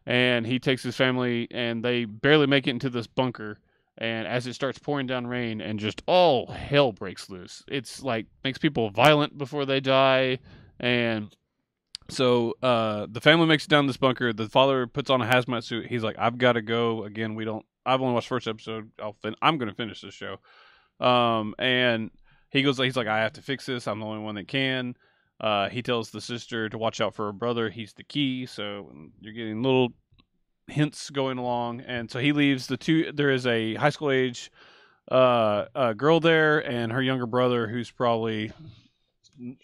Speaker 1: And he takes his family, and they barely make it into this bunker. And as it starts pouring down rain, and just all hell breaks loose. It's like makes people violent before they die. And so the family makes it down this bunker. The father puts on a hazmat suit. He's like, "I've got to go." Again, I've only watched the first episode. I'm going to finish this show. And he's like, "I have to fix this. I'm the only one that can." He tells the sister to watch out for her brother. He's the key. So you're getting little hints going along. And so he leaves there is a high school age girl there and her younger brother who's probably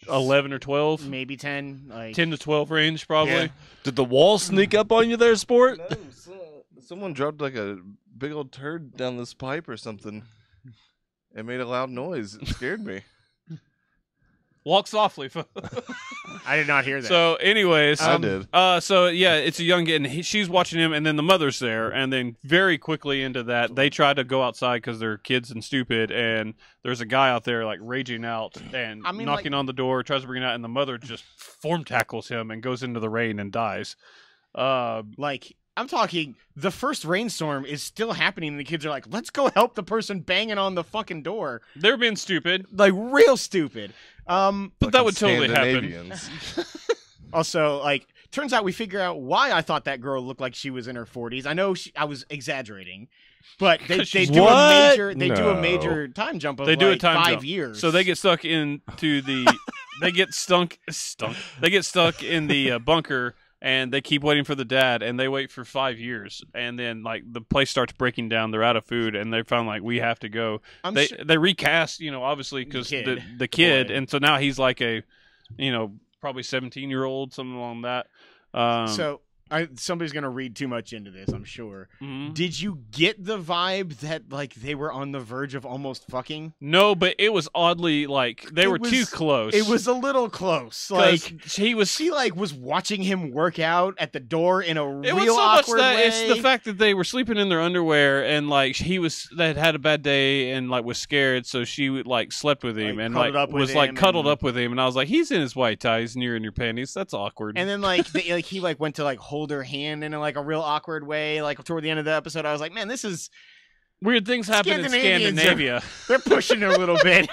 Speaker 1: 11 or 12.
Speaker 2: Maybe 10.
Speaker 1: 10 to 12 range, probably.
Speaker 2: Yeah.
Speaker 4: Did the wall sneak up on you there, sport?
Speaker 3: No, someone dropped like a big old turd down this pipe or something. It made a loud noise. It scared me.
Speaker 1: Walk softly.
Speaker 2: I did not hear that.
Speaker 1: So, anyways,
Speaker 3: I did.
Speaker 1: So yeah, it's a young kid, and she's watching him, and then the mother's there, and then very quickly into that, they try to go outside because they're kids and stupid, and there's a guy out there like raging out and knocking on the door, tries to bring it out, and the mother just form tackles him and goes into the rain and dies.
Speaker 2: I'm talking, the first rainstorm is still happening, and the kids are like, let's go help the person banging on the fucking door.
Speaker 1: They're being stupid.
Speaker 2: Like, real stupid.
Speaker 1: But that would totally happen.
Speaker 3: Scandinavians.
Speaker 2: Also, like, turns out we figure out why I thought that girl looked like she was in her 40s. I know I was exaggerating, but they do a major time jump of
Speaker 1: they do
Speaker 2: like
Speaker 1: a time
Speaker 2: 5
Speaker 1: jump.
Speaker 2: years.
Speaker 1: So they get stuck into the they get stuck in the bunker, and they keep waiting for the dad, and they wait for 5 years, and then like the place starts breaking down. They're out of food, and they found like we have to go. They recast, obviously because the kid, and so now he's like a, probably 17-year-old, something along that.
Speaker 2: So somebody's gonna read too much into this, I'm sure.
Speaker 1: Mm-hmm.
Speaker 2: Did you get the vibe that like they were on the verge of almost fucking?
Speaker 1: No, but it was oddly like they were too close.
Speaker 2: It was a little close. Like
Speaker 1: she was
Speaker 2: watching him work out at the door in a
Speaker 1: it
Speaker 2: real
Speaker 1: was so
Speaker 2: awkward
Speaker 1: much that
Speaker 2: way.
Speaker 1: it's the fact that they were sleeping in their underwear, and like that had a bad day and like was scared, so she like slept with him and like was like cuddled up with him, and I was like, he's in his white ties and you're in your panties. That's awkward.
Speaker 2: And then like he like went to like hold her hand in like a real awkward way. Like toward the end of the episode, I was like, man, this is
Speaker 1: weird things happen in Scandinavia.
Speaker 2: They're pushing it a little bit.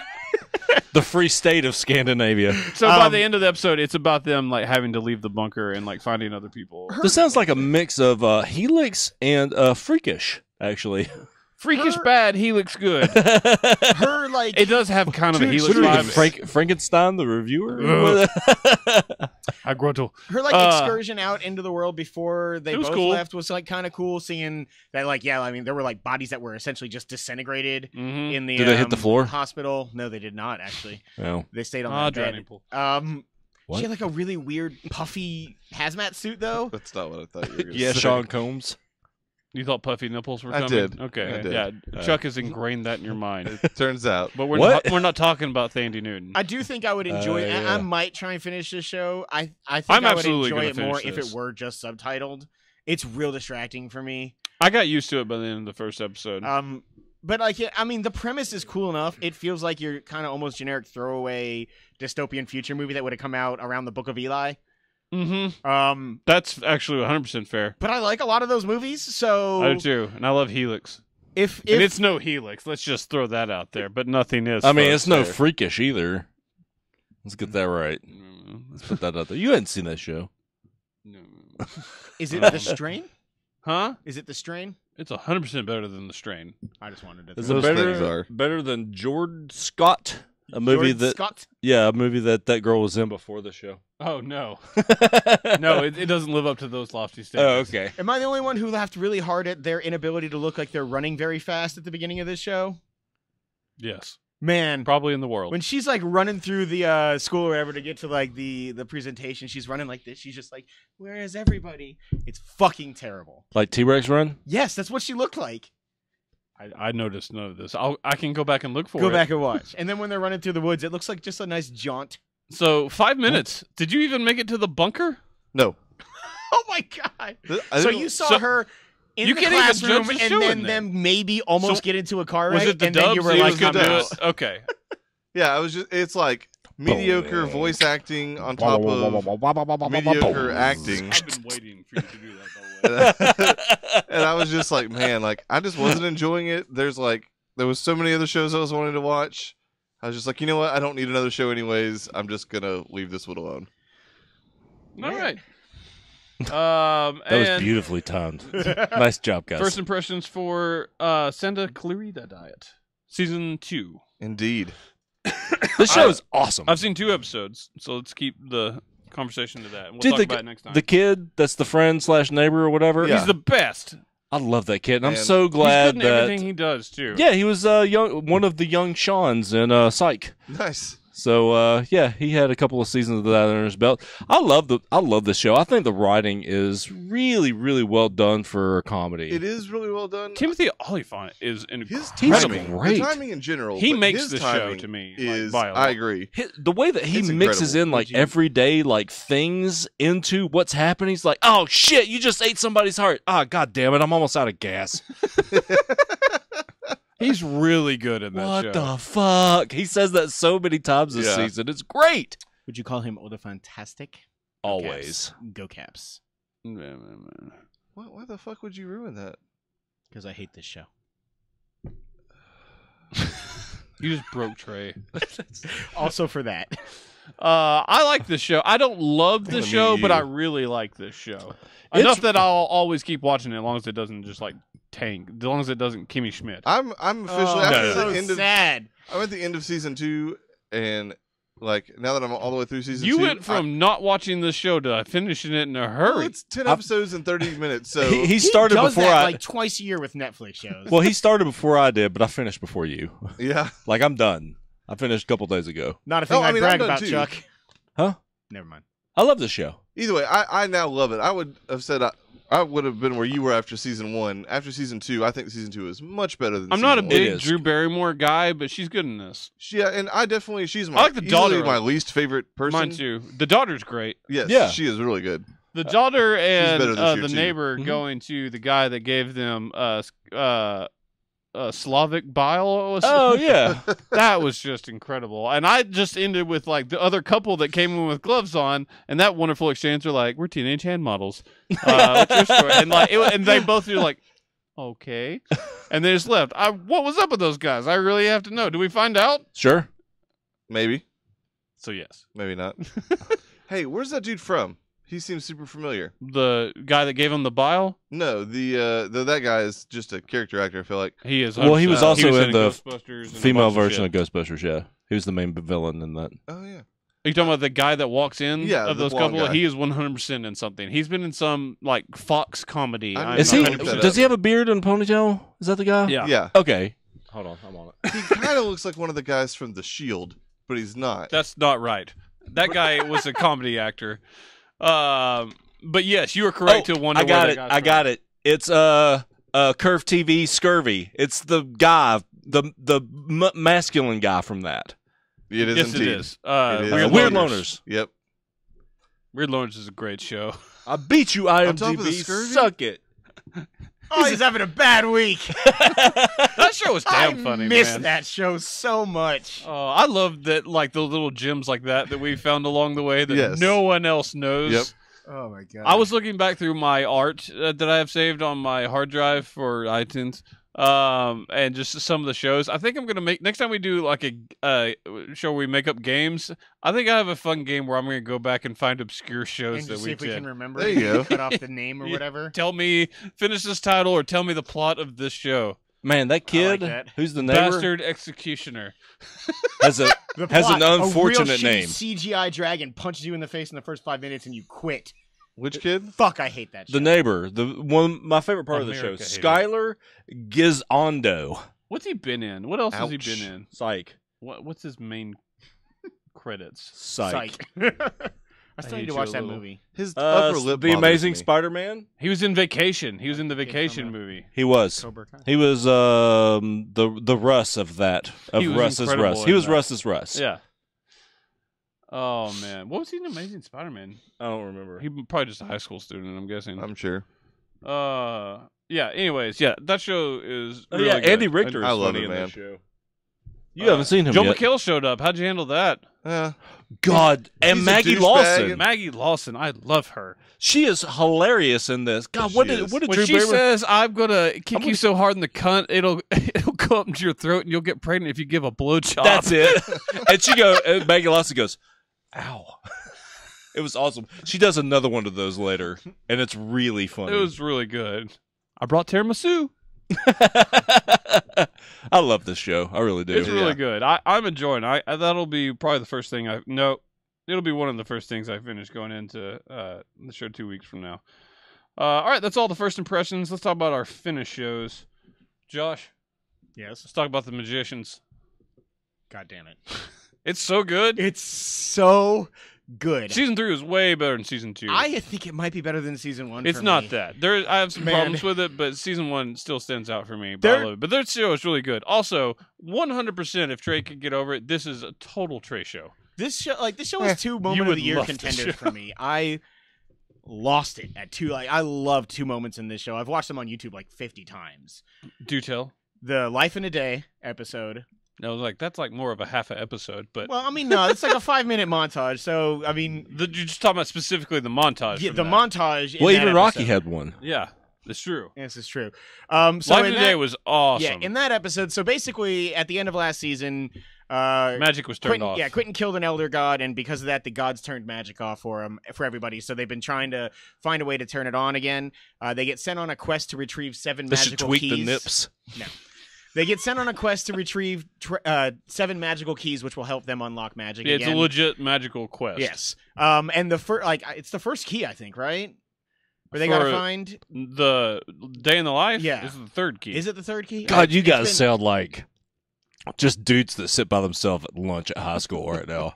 Speaker 4: The free state of Scandinavia.
Speaker 1: So by the end of the episode, it's about them like having to leave the bunker and like finding other people.
Speaker 4: This sounds like a mix of Helix and Freakish, actually.
Speaker 1: Freakish bad, Helix good.
Speaker 2: Her like
Speaker 1: it does have kind of a Helix vibe.
Speaker 4: Frankenstein, the reviewer.
Speaker 1: I gruntle.
Speaker 2: Her like excursion out into the world before they both
Speaker 1: cool.
Speaker 2: left was like kind of cool. Seeing that, like, yeah, I mean, there were like bodies that were essentially just disintegrated in the.
Speaker 4: Did they hit the floor?
Speaker 2: Hospital? No, they did not actually.
Speaker 4: No,
Speaker 2: they stayed on that bed.
Speaker 1: Pool.
Speaker 2: What? She had like a really weird puffy hazmat suit though.
Speaker 3: That's not what I thought you were going to
Speaker 4: yeah,
Speaker 3: say.
Speaker 4: Sean Combs.
Speaker 1: You thought puffy nipples were
Speaker 3: I
Speaker 1: coming?
Speaker 3: did.
Speaker 1: Okay.
Speaker 3: I did.
Speaker 1: Yeah. Chuck has ingrained that in your mind.
Speaker 3: It turns out.
Speaker 1: But we're not talking about Thandie Newton.
Speaker 2: I do think I would enjoy it.
Speaker 4: yeah.
Speaker 2: I might try and finish this show. I think
Speaker 1: I'm
Speaker 2: I would
Speaker 1: absolutely
Speaker 2: enjoy
Speaker 1: gonna
Speaker 2: it more
Speaker 1: finish
Speaker 2: if
Speaker 1: this.
Speaker 2: it were just subtitled. It's real distracting for me.
Speaker 1: I got used to it by the end of the first episode.
Speaker 2: But like, I mean, the premise is cool enough. It feels like you're kind of almost generic throwaway dystopian future movie that would have come out around the Book of Eli.
Speaker 1: Mm-hmm. That's actually 100% fair.
Speaker 2: But I like a lot of those movies, so
Speaker 1: I do too, and I love Helix.
Speaker 2: If
Speaker 1: and it's no Helix, let's just throw that out there. But nothing is.
Speaker 4: I mean, it's no Freakish either. Let's get that right. Let's put that out there. You hadn't seen that show.
Speaker 1: No.
Speaker 2: Is it The Strain?
Speaker 1: Huh?
Speaker 2: Is it The Strain?
Speaker 1: It's 100% better than The Strain.
Speaker 2: I just wanted to.
Speaker 4: Is
Speaker 3: Those
Speaker 4: it
Speaker 3: things are.
Speaker 4: better than George Scott? A movie
Speaker 2: Scott?
Speaker 4: a movie that girl was in before the show.
Speaker 1: Oh no, no, it doesn't live up to those lofty standards.
Speaker 4: Oh, okay.
Speaker 2: Am I the only one who laughed really hard at their inability to look like they're running very fast at the beginning of this show?
Speaker 1: Yes,
Speaker 2: man,
Speaker 1: probably in the world.
Speaker 2: When she's like running through the school or whatever to get to like the presentation, she's running like this. She's just like, "Where is everybody?" It's fucking terrible.
Speaker 4: Like T-Rex run?
Speaker 2: Yes, that's what she looked like.
Speaker 1: I noticed none of this. I can go back and look for it.
Speaker 2: Go back and watch. And then when they're running through the woods, it looks like just a nice jaunt.
Speaker 1: So 5 minutes. What? Did you even make it to the bunker?
Speaker 3: No.
Speaker 2: Oh my god! So you saw her in the classroom, and then them maybe almost get into a car wreck,
Speaker 1: and
Speaker 2: then you were like,
Speaker 1: "I'm out." Okay.
Speaker 3: Yeah, it's like mediocre voice acting on top of mediocre acting.
Speaker 1: I've been waiting for you to do that.
Speaker 3: And I was just like, man, like I just wasn't enjoying it. There was so many other shows I was wanting to watch. I was just like, you know what? I don't need another show anyways. I'm just gonna leave this one alone.
Speaker 1: All right.
Speaker 4: That was beautifully timed. Nice job, guys.
Speaker 1: First impressions for Santa Clarita Diet, season 2.
Speaker 3: Indeed.
Speaker 4: This show is awesome.
Speaker 1: I've seen 2 episodes, so let's keep the conversation to that. And we'll talk about it next time.
Speaker 4: The kid that's the friend / neighbor or whatever.
Speaker 1: Yeah. He's the best.
Speaker 4: I love that kid, and I'm so glad
Speaker 1: he's good in everything he does too.
Speaker 4: Yeah, he was one of the young Shawns in Psych.
Speaker 3: Nice.
Speaker 4: So yeah, he had a couple of seasons of that under his belt. I love the show. I think the writing is really, really well done for a comedy.
Speaker 3: It is really well done.
Speaker 1: Timothy Olyphant is
Speaker 3: His
Speaker 1: incredible.
Speaker 3: timing,
Speaker 4: great.
Speaker 3: the timing in general.
Speaker 1: He
Speaker 3: but
Speaker 1: makes
Speaker 3: his
Speaker 1: the show
Speaker 3: timing
Speaker 1: to me.
Speaker 3: Is
Speaker 1: by a lot.
Speaker 3: I agree.
Speaker 4: The way that he
Speaker 3: It's
Speaker 4: mixes
Speaker 3: incredible.
Speaker 4: in like everyday like things into what's happening. He's like, oh shit, you just ate somebody's heart. Ah, god damn it, I'm almost out of gas.
Speaker 1: He's really good in that
Speaker 4: What
Speaker 1: show.
Speaker 4: the fuck? He says that so many times this
Speaker 3: Yeah.
Speaker 4: season. It's great.
Speaker 2: Would you call him Oda Fantastic?
Speaker 4: Always.
Speaker 2: Go Caps.
Speaker 3: Why the fuck would you ruin that?
Speaker 2: Because I hate this show.
Speaker 1: You just broke Trey.
Speaker 2: Also for that.
Speaker 1: I like this show. I don't love the
Speaker 3: Damn
Speaker 1: show,
Speaker 3: you.
Speaker 1: but I really like this show.
Speaker 4: It's-
Speaker 1: Enough that I'll always keep watching it as long as it doesn't just like tank. As long as it doesn't Kimmy Schmidt.
Speaker 3: I'm officially
Speaker 2: Oh,
Speaker 3: after
Speaker 1: no,
Speaker 3: the
Speaker 2: so
Speaker 3: end of
Speaker 2: sad.
Speaker 3: I'm at the end of season 2, and like now that I'm all the way through season
Speaker 1: You
Speaker 3: 2,
Speaker 1: went from not watching this show to finishing it in a
Speaker 3: well,
Speaker 1: hurry.
Speaker 3: it's 10 episodes in 30 minutes. So
Speaker 4: He started
Speaker 2: does
Speaker 4: before
Speaker 2: that
Speaker 4: I.
Speaker 2: like twice a year with Netflix shows.
Speaker 4: Well, he started before I did, but I finished before you.
Speaker 3: yeah,
Speaker 4: Like I'm done. I finished a couple days ago.
Speaker 2: Not a thing
Speaker 3: Oh, I
Speaker 2: I
Speaker 3: mean, I'm
Speaker 2: brag
Speaker 3: done
Speaker 2: about,
Speaker 3: too.
Speaker 2: Chuck.
Speaker 4: Huh?
Speaker 2: Never mind.
Speaker 4: I love this show.
Speaker 3: either way, I now love it. I would have said I would have been where you were after season 1. After season 2, I think season 2 is much better than.
Speaker 1: I'm not a
Speaker 3: season
Speaker 1: big
Speaker 4: It is.
Speaker 1: Drew Barrymore guy, but she's good in this.
Speaker 3: 1. Yeah, and I definitely she's my
Speaker 1: I like the
Speaker 3: easily
Speaker 1: daughter.
Speaker 3: my least favorite person.
Speaker 1: Mine too. The daughter's great.
Speaker 3: Yes,
Speaker 4: Yeah.
Speaker 3: she is really good.
Speaker 1: The daughter and
Speaker 3: better this year,
Speaker 1: the
Speaker 3: too.
Speaker 1: neighbor
Speaker 4: Mhm.
Speaker 1: going to the guy that gave them Slavic bile.
Speaker 4: Oh yeah.
Speaker 1: That was just incredible. And I just ended with like the other couple that came in with gloves on, and that wonderful exchange. They're like, "We're teenage hand models." What's your story? And like, and they both were like, "Okay," and they just left. What was up with those guys? I really have to know. Do we find out?
Speaker 4: Sure.
Speaker 3: Maybe,
Speaker 1: So yes,
Speaker 3: maybe not. Hey, where's that dude from? He seems super familiar.
Speaker 1: the guy that gave him the bile,
Speaker 3: No, that guy is just a character actor. I feel like.
Speaker 1: he is.
Speaker 4: Well, he was also
Speaker 1: was
Speaker 4: in the
Speaker 1: Ghostbusters and a
Speaker 4: Female
Speaker 1: bunch of
Speaker 4: version
Speaker 1: shit.
Speaker 4: of Ghostbusters. Yeah, he was the main villain in that.
Speaker 3: Oh yeah.
Speaker 1: Are you talking about the guy that walks in
Speaker 3: Yeah,
Speaker 1: of
Speaker 3: the
Speaker 1: those
Speaker 3: blonde
Speaker 1: couple?
Speaker 3: guy.
Speaker 1: He is 100% in something. He's been in some like Fox comedy.
Speaker 3: I
Speaker 1: I'm
Speaker 3: know.
Speaker 4: Is he?
Speaker 1: 100%
Speaker 4: Does he have a beard and a ponytail? Is that the guy?
Speaker 1: Yeah.
Speaker 3: Yeah.
Speaker 4: Okay. Hold on, I'm on it.
Speaker 3: He kind of looks like one of the guys from The Shield, but he's not.
Speaker 1: That's not right. That guy was a comedy actor. But yes, you are correct to wonder
Speaker 4: I got
Speaker 1: where
Speaker 4: it.
Speaker 1: that guy's
Speaker 4: I
Speaker 1: from.
Speaker 4: got it. It's Curve TV Scurvy. It's the guy, the masculine guy from that.
Speaker 3: It is
Speaker 1: Yes,
Speaker 3: indeed.
Speaker 1: it is.
Speaker 3: It is.
Speaker 4: Weird Loners.
Speaker 3: Yep.
Speaker 1: Weird Loners is a great show.
Speaker 4: I beat you,
Speaker 3: On top of the
Speaker 4: IMDb.
Speaker 3: Scurvy?
Speaker 4: Suck it.
Speaker 2: Oh, he's having a bad week.
Speaker 1: That show was damn
Speaker 2: I
Speaker 1: funny,
Speaker 2: missed
Speaker 1: man.
Speaker 2: that show so much.
Speaker 1: Oh, I love that, like the little gems like that we found along the way that
Speaker 3: Yes.
Speaker 1: no one else knows.
Speaker 3: Yep.
Speaker 2: Oh my god.
Speaker 1: I was looking back through my art that I have saved on my hard drive for iTunes, and just some of the shows. I think I'm gonna make next time we do like a show where we make up games. I think I have a fun game where I'm gonna go back and find obscure shows
Speaker 2: and
Speaker 1: that
Speaker 2: just
Speaker 1: we
Speaker 2: see if we
Speaker 1: did.
Speaker 2: can remember.
Speaker 3: There you go.
Speaker 2: Cut off the name or
Speaker 1: Yeah.
Speaker 2: whatever.
Speaker 1: Tell me, finish this title or tell me the plot of this show.
Speaker 4: Man, that kid
Speaker 2: that.
Speaker 4: who's the neighbor
Speaker 1: Bastard Executioner.
Speaker 4: has a
Speaker 2: The
Speaker 4: Has
Speaker 2: plot,
Speaker 4: an unfortunate
Speaker 2: a real shitty
Speaker 4: name.
Speaker 2: CGI dragon punches you in the face in the first 5 minutes and you quit.
Speaker 3: Which kid?
Speaker 2: Fuck, I hate that show.
Speaker 4: the neighbor. The one, my favorite part of the show,
Speaker 1: America hated it.
Speaker 4: Skylar Gizondo.
Speaker 1: What's he been in? What else has he
Speaker 3: Ouch.
Speaker 1: been in?
Speaker 4: Psych.
Speaker 1: What's his main credits?
Speaker 4: Psych.
Speaker 2: I still
Speaker 1: hate
Speaker 2: need to
Speaker 1: you
Speaker 2: watch
Speaker 1: a
Speaker 2: that
Speaker 1: little.
Speaker 2: movie.
Speaker 3: His upper lip.
Speaker 4: The
Speaker 3: bothers
Speaker 4: Amazing
Speaker 3: me.
Speaker 4: Spider-Man.
Speaker 1: He was in Vacation. He was in the
Speaker 2: Yeah,
Speaker 1: Vacation
Speaker 2: from
Speaker 1: movie.
Speaker 4: He was.
Speaker 2: Cobra Kai.
Speaker 4: He was the Russ of that. Of
Speaker 1: He was
Speaker 4: Russ's
Speaker 1: incredible
Speaker 4: Russ.
Speaker 1: in
Speaker 4: He was
Speaker 1: that.
Speaker 4: Russ's Russ.
Speaker 1: Yeah. Oh man, what was he in Amazing Spider-Man?
Speaker 4: I don't remember.
Speaker 1: He probably just a high school student, I'm guessing.
Speaker 3: I'm sure.
Speaker 1: Yeah. Anyways, yeah, that show is.
Speaker 4: Oh,
Speaker 1: really
Speaker 4: yeah,
Speaker 1: good.
Speaker 4: Andy Richter is
Speaker 3: I love
Speaker 4: funny
Speaker 3: it,
Speaker 4: in
Speaker 3: man.
Speaker 4: that show. You haven't seen him
Speaker 1: Joe
Speaker 4: yet.
Speaker 1: McHale showed up. How'd you handle that?
Speaker 4: God, and
Speaker 3: He's a
Speaker 4: Maggie
Speaker 3: douchebag.
Speaker 4: Lawson.
Speaker 1: Maggie Lawson, I love her.
Speaker 4: She is hilarious in this. God,
Speaker 3: She
Speaker 4: what did
Speaker 3: is.
Speaker 4: what did
Speaker 1: When
Speaker 4: Drew
Speaker 1: she
Speaker 4: Barrymore?
Speaker 1: says, "I'm gonna kick you so hard in the cunt, it'll go up into your throat, and you'll get pregnant if you give a blowjob."
Speaker 4: That's it. And Maggie Lawson goes, "Ow." It was awesome. She does another one of those later, and it's really funny.
Speaker 1: It was really good. I brought tiramisu.
Speaker 4: I love this show. I really do.
Speaker 1: It's really
Speaker 3: Yeah.
Speaker 1: good. I'm enjoying it. That'll be probably the first thing it'll be one of the first things I finish going into the show 2 weeks from now. All right, that's all the first impressions. Let's talk about our finish shows. Josh,
Speaker 2: Yes.
Speaker 1: let's talk about the Magicians.
Speaker 2: God damn it.
Speaker 1: It's so good.
Speaker 2: It's so good.
Speaker 1: Season 3 was way better than Season 2.
Speaker 2: I think it might be better than Season 1.
Speaker 1: It's
Speaker 2: for
Speaker 1: not
Speaker 2: me.
Speaker 1: that. I have some
Speaker 2: Man.
Speaker 1: problems with it, but Season 1 still stands out for me. But I love it. But their show is really good. Also, 100% if Trey could get over it, this is a total Trey show.
Speaker 2: This show is 2 moment of
Speaker 1: would
Speaker 2: the year
Speaker 1: love this
Speaker 2: contenders
Speaker 1: show.
Speaker 2: for me. I lost it at 2. Like, I love 2 moments in this show. I've watched them on YouTube like 50 times.
Speaker 1: Do tell.
Speaker 2: The Life in a Day episode.
Speaker 1: No, that's like more of a half an episode, but
Speaker 2: Well, I mean, no, it's like a 5-minute montage. So, I mean,
Speaker 1: you're just talking about specifically the montage.
Speaker 2: yeah,
Speaker 1: from
Speaker 2: the
Speaker 1: that.
Speaker 2: montage. In
Speaker 4: Well,
Speaker 2: that
Speaker 4: even Rocky
Speaker 2: episode.
Speaker 4: had one.
Speaker 1: Yeah, that's true.
Speaker 2: This is true. So
Speaker 1: Life
Speaker 2: in
Speaker 1: Today
Speaker 2: that,
Speaker 1: was awesome.
Speaker 2: yeah, in that episode. So basically, at the end of last season,
Speaker 1: Magic was turned
Speaker 2: Quentin,
Speaker 1: off.
Speaker 2: yeah, Quentin killed an elder god, and because of that, the gods turned magic off for everybody. So they've been trying to find a way to turn it on again. They get sent on a quest to retrieve 7
Speaker 4: They should
Speaker 2: magical
Speaker 4: tweak
Speaker 2: keys.
Speaker 4: the nips.
Speaker 2: No. They get sent on a quest to retrieve 7 magical keys, which will help them unlock magic
Speaker 1: Yeah,
Speaker 2: again.
Speaker 1: it's a legit magical quest.
Speaker 2: Yes. And the first, it's the first key, I think, right? Where they gotta
Speaker 1: For
Speaker 2: find.
Speaker 1: The Day in the Life.
Speaker 2: Yeah.
Speaker 1: This is the 3rd key.
Speaker 2: Is it the 3rd key?
Speaker 4: God, you
Speaker 2: It's
Speaker 4: guys
Speaker 2: been-
Speaker 4: sound like just dudes that sit by themselves at lunch at high school right now.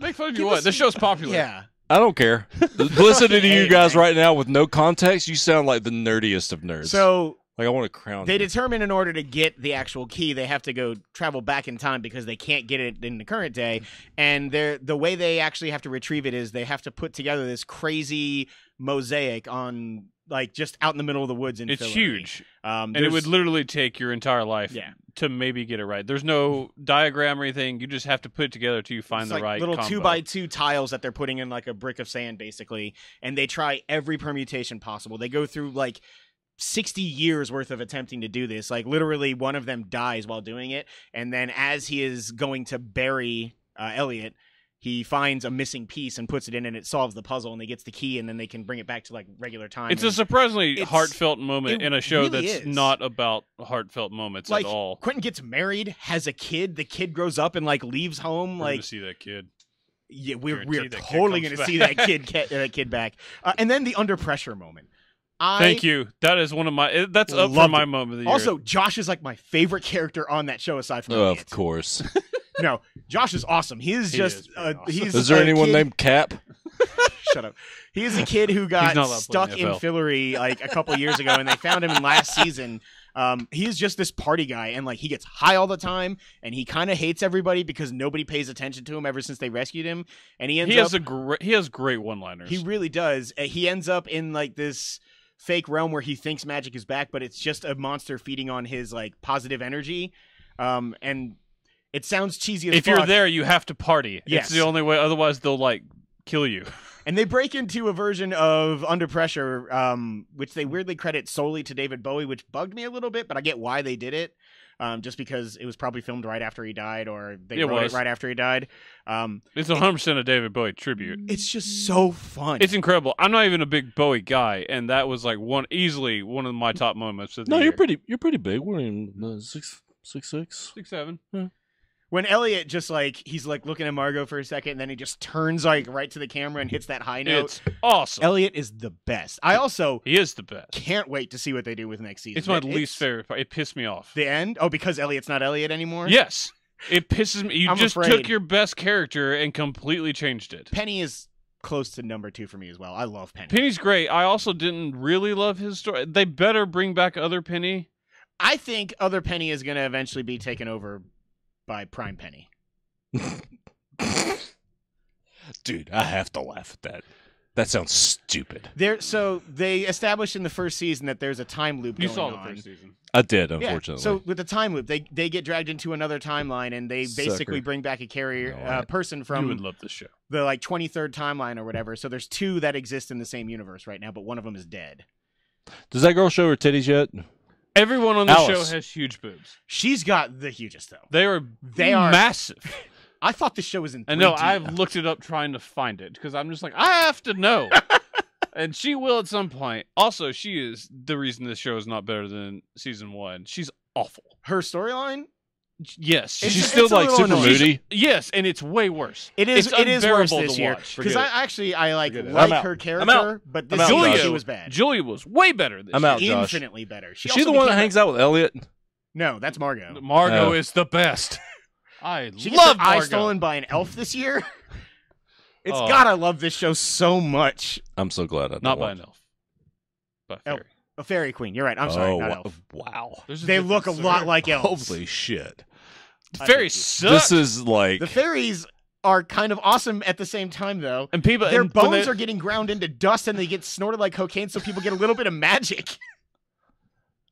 Speaker 1: Make fun of
Speaker 2: Give
Speaker 1: you
Speaker 2: us
Speaker 1: what? This
Speaker 2: some-
Speaker 1: show's popular.
Speaker 2: Yeah.
Speaker 4: I don't care. Listening to you
Speaker 2: Hey,
Speaker 4: guys
Speaker 2: man.
Speaker 4: right now with no context, you sound like the nerdiest of nerds.
Speaker 2: So
Speaker 4: like I want to crown
Speaker 2: they
Speaker 4: you.
Speaker 2: determine in order to get the actual key, they have to go travel back in time because they can't get it in the current day. And the way they actually have to retrieve it is they have to put together this crazy mosaic on just out in the middle of the woods in
Speaker 1: It's
Speaker 2: Philly.
Speaker 1: huge. And it
Speaker 2: There's-
Speaker 1: would literally take your entire life
Speaker 2: Yeah.
Speaker 1: to maybe get it right. There's no diagram or anything. You just have to put it together till you find
Speaker 2: it's
Speaker 1: the
Speaker 2: like
Speaker 1: right
Speaker 2: little
Speaker 1: combo.
Speaker 2: 2x2 tiles that they're putting in like a brick of sand, basically, and they try every permutation possible. They go through 60 years worth of attempting to do this. Like literally, one of them dies while doing it, and then as he is going to bury Elliot, he finds a missing piece and puts it in, and it solves the puzzle, and he gets the key, and then they can bring it back to regular time.
Speaker 1: It's a
Speaker 2: and,
Speaker 1: surprisingly
Speaker 2: It's-
Speaker 1: heartfelt moment
Speaker 2: it
Speaker 1: in a show
Speaker 2: really
Speaker 1: that's
Speaker 2: is.
Speaker 1: not about heartfelt moments at all.
Speaker 2: Quentin gets married, has a kid. The kid grows up and leaves home.
Speaker 1: We're gonna see that kid.
Speaker 2: Yeah, we're
Speaker 1: Guarantee that kid
Speaker 2: totally
Speaker 1: comes
Speaker 2: going to see that kid back. And then the under pressure moment.
Speaker 1: Thank you. That is one of my. That's up for
Speaker 2: loved
Speaker 1: my
Speaker 2: it.
Speaker 1: moment of the year.
Speaker 2: Also, Josh is my favorite character on that show aside from
Speaker 4: Oh,
Speaker 2: Elliot.
Speaker 4: of course.
Speaker 2: No, Josh is awesome. He is
Speaker 1: He
Speaker 2: just
Speaker 1: is pretty awesome.
Speaker 2: he's
Speaker 4: Is there
Speaker 2: a
Speaker 4: anyone
Speaker 2: kid-
Speaker 4: named Cap?
Speaker 2: Shut up. He is a kid who
Speaker 1: He's
Speaker 2: got
Speaker 1: not allowed to play
Speaker 2: stuck
Speaker 1: in
Speaker 2: in
Speaker 1: NFL.
Speaker 2: Fillory a couple years ago, and they found him in last season. He's just this party guy, and he gets high all the time, and he kind of hates everybody because nobody pays attention to him ever since they rescued him. And he
Speaker 1: has great one-liners.
Speaker 2: He really does. He ends up in this fake realm where he thinks magic is back, but it's just a monster feeding on his positive energy. And it sounds cheesy as
Speaker 1: if
Speaker 2: fuck.
Speaker 1: you're there, you have to party.
Speaker 2: Yes.
Speaker 1: It's the only way. Otherwise, they'll kill you.
Speaker 2: And they break into a version of Under Pressure, which they weirdly credit solely to David Bowie, which bugged me a little bit, but I get why they did it. Just because it was probably filmed right after he died, or they wrote it right after he died.
Speaker 1: It's 100% a David Bowie tribute.
Speaker 2: It's just so fun.
Speaker 1: It's incredible. I'm not even a big Bowie guy, and that was easily one of my top moments of the year.
Speaker 4: You're pretty big. What are you, 6'6"?
Speaker 1: 6'7".
Speaker 2: When Elliot just he's looking at Margot for a second, and then he just turns right to the camera and hits that high note.
Speaker 1: It's awesome.
Speaker 2: Elliot is the best. I also
Speaker 1: He is the best.
Speaker 2: can't wait to see what they do with next season.
Speaker 1: It's my least favorite part. It pissed me off.
Speaker 2: The end? Oh, because Elliot's not Elliot anymore?
Speaker 1: Yes. It pisses me. You
Speaker 2: I'm
Speaker 1: just
Speaker 2: afraid.
Speaker 1: took your best character and completely changed it.
Speaker 2: Penny is close to number 2 for me as well. I love Penny.
Speaker 1: Penny's great. I also didn't really love his story. They better bring back other Penny.
Speaker 2: I think other Penny is going to eventually be taken over by Prime Penny.
Speaker 4: Dude, I have to laugh at that. That sounds stupid.
Speaker 2: So they established in the first season that there's a time loop
Speaker 1: You
Speaker 2: going
Speaker 1: saw the
Speaker 2: on.
Speaker 1: first season.
Speaker 4: I did,
Speaker 2: Yeah.
Speaker 4: unfortunately.
Speaker 2: So with the time loop, they get dragged into another timeline, and they basically
Speaker 4: Sucker.
Speaker 2: bring back a carrier
Speaker 4: No, I-
Speaker 2: person
Speaker 1: You
Speaker 2: from
Speaker 1: would love this show.
Speaker 2: the 23rd timeline or whatever. So there's 2 that exist in the same universe right now, but one of them is dead.
Speaker 4: Does that girl show her titties yet?
Speaker 1: Everyone on the
Speaker 4: Alice.
Speaker 1: show has huge boobs.
Speaker 2: She's got the hugest though.
Speaker 1: They are massive.
Speaker 2: I thought this show was in 3D.
Speaker 1: I know. I've looked it up trying to find it because I'm just I have to know. And she will at some point. Also, she is the reason this show is not better than season 1. She's awful.
Speaker 2: Her storyline.
Speaker 1: Yes.
Speaker 4: She's
Speaker 2: It's-
Speaker 4: still
Speaker 2: it's a little
Speaker 4: super
Speaker 2: annoying.
Speaker 4: moody.
Speaker 1: Yes, and it's way worse.
Speaker 2: It is.
Speaker 1: It's
Speaker 2: It is worse
Speaker 1: unbearable
Speaker 2: this
Speaker 1: to
Speaker 2: year
Speaker 1: watch.
Speaker 2: because
Speaker 4: Forget
Speaker 2: I
Speaker 4: Forget it.
Speaker 2: like
Speaker 4: I'm out.
Speaker 2: her
Speaker 4: I'm
Speaker 2: character,
Speaker 4: out.
Speaker 2: but this
Speaker 4: I'm out,
Speaker 2: Julia
Speaker 4: Josh.
Speaker 2: was bad.
Speaker 1: Julia was way better this
Speaker 4: I'm
Speaker 1: year.
Speaker 4: out, Josh.
Speaker 2: Infinitely better.
Speaker 4: Is she
Speaker 2: also
Speaker 4: the one that
Speaker 2: became
Speaker 4: hangs out with Elliot?
Speaker 2: No, that's Margot.
Speaker 1: Margot
Speaker 4: Oh.
Speaker 1: is the best. I
Speaker 2: She gets
Speaker 1: love
Speaker 2: her eye
Speaker 1: Margot.
Speaker 2: stolen by an elf this year. It's
Speaker 1: Oh.
Speaker 2: God, I love this show so much.
Speaker 4: I'm so glad I don't
Speaker 1: Not by
Speaker 4: watch
Speaker 1: an elf. By
Speaker 2: Oh,
Speaker 1: fairy.
Speaker 2: a fairy queen. You're right. I'm sorry, not elf.
Speaker 4: Wow.
Speaker 1: There's
Speaker 2: They look a
Speaker 1: difference
Speaker 2: lot
Speaker 1: there.
Speaker 2: like elves.
Speaker 4: Holy shit.
Speaker 1: Fairies suck.
Speaker 4: This is like
Speaker 2: The fairies are kind of awesome at the same time, though.
Speaker 1: and people
Speaker 2: Their
Speaker 1: and when
Speaker 2: bones
Speaker 1: they-
Speaker 2: are getting ground into dust and they get snorted like cocaine, so people get a little bit of magic.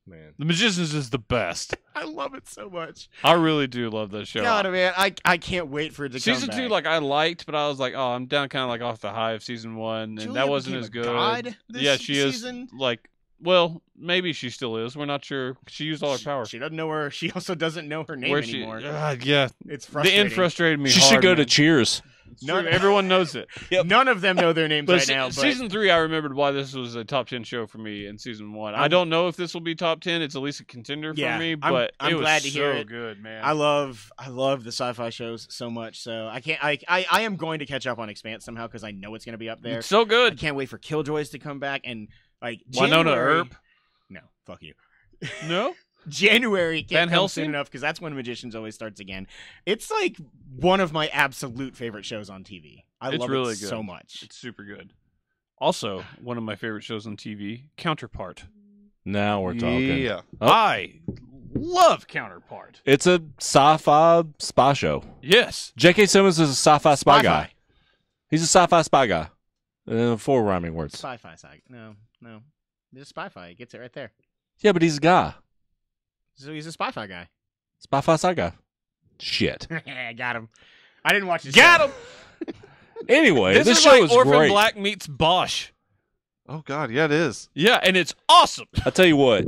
Speaker 4: man.
Speaker 1: The Magicians is the best.
Speaker 2: I love it so much.
Speaker 1: I really do love that show.
Speaker 2: God, man, I can't wait for it to
Speaker 1: Season
Speaker 2: come
Speaker 1: 2,
Speaker 2: back.
Speaker 1: like I liked, but I was like, oh, I'm down kind of like off the high of season 1, and
Speaker 2: Julia
Speaker 1: that wasn't
Speaker 2: became
Speaker 1: as
Speaker 2: a
Speaker 1: good.
Speaker 2: god this
Speaker 1: Yeah, she
Speaker 2: season?
Speaker 1: is like, well, maybe she still is. We're not sure. She used all her power.
Speaker 2: She doesn't know her. She also doesn't know her name
Speaker 1: Where
Speaker 2: anymore.
Speaker 1: yeah,
Speaker 2: It's
Speaker 1: the
Speaker 2: frustrating.
Speaker 1: end frustrated me.
Speaker 4: She
Speaker 1: hard,
Speaker 4: should go to
Speaker 1: man.
Speaker 4: Cheers.
Speaker 1: It's true, everyone knows it.
Speaker 2: None of them know their names
Speaker 1: But
Speaker 2: right now. But
Speaker 1: season 3, I remembered why this was a top 10 show for me in season 1. I don't know if this will be top 10. It's at least a contender
Speaker 2: Yeah,
Speaker 1: for me,
Speaker 2: I'm-
Speaker 1: but
Speaker 2: I'm
Speaker 1: it was
Speaker 2: glad to
Speaker 1: so
Speaker 2: hear it.
Speaker 1: good, man.
Speaker 2: I love the sci-fi shows so much. So I can't. I am going to catch up on Expanse somehow because I know it's going to be up there.
Speaker 1: It's so
Speaker 2: I
Speaker 1: good.
Speaker 2: can't wait for Killjoys to come back and like
Speaker 1: Winona
Speaker 2: January-
Speaker 1: Earp?
Speaker 2: No, fuck you.
Speaker 1: No?
Speaker 2: January
Speaker 1: Van
Speaker 2: can't come
Speaker 1: Helsing?
Speaker 2: soon enough because that's when Magicians always starts again. It's like one of my absolute favorite shows on TV. I
Speaker 1: It's
Speaker 2: love
Speaker 1: really
Speaker 2: it
Speaker 1: good.
Speaker 2: so much.
Speaker 1: It's super good. Also, one of my favorite shows on TV, Counterpart.
Speaker 4: Now we're talking.
Speaker 3: Yeah.
Speaker 4: Oh.
Speaker 1: I love Counterpart.
Speaker 4: It's a sci-fi spy show.
Speaker 1: Yes.
Speaker 4: J.K. Simmons is a sci-fi spy guy.
Speaker 2: Spy-fi.
Speaker 4: He's a sci-fi spy guy. 4 rhyming words.
Speaker 2: Spy-fi. No. It's spy-fi. It gets it right there.
Speaker 4: Yeah, but he's a guy.
Speaker 2: So he's a spy-fi guy.
Speaker 4: Spy-fi spy guy. Shit.
Speaker 2: Got him. I didn't watch this.
Speaker 1: Got
Speaker 2: show.
Speaker 1: him.
Speaker 4: Anyway,
Speaker 1: This
Speaker 4: this
Speaker 1: is
Speaker 4: show
Speaker 1: like
Speaker 4: is
Speaker 1: Orphan
Speaker 4: great.
Speaker 1: Black meets Bosch.
Speaker 3: Oh God, yeah, it is.
Speaker 1: Yeah, and it's awesome.
Speaker 4: I tell you what,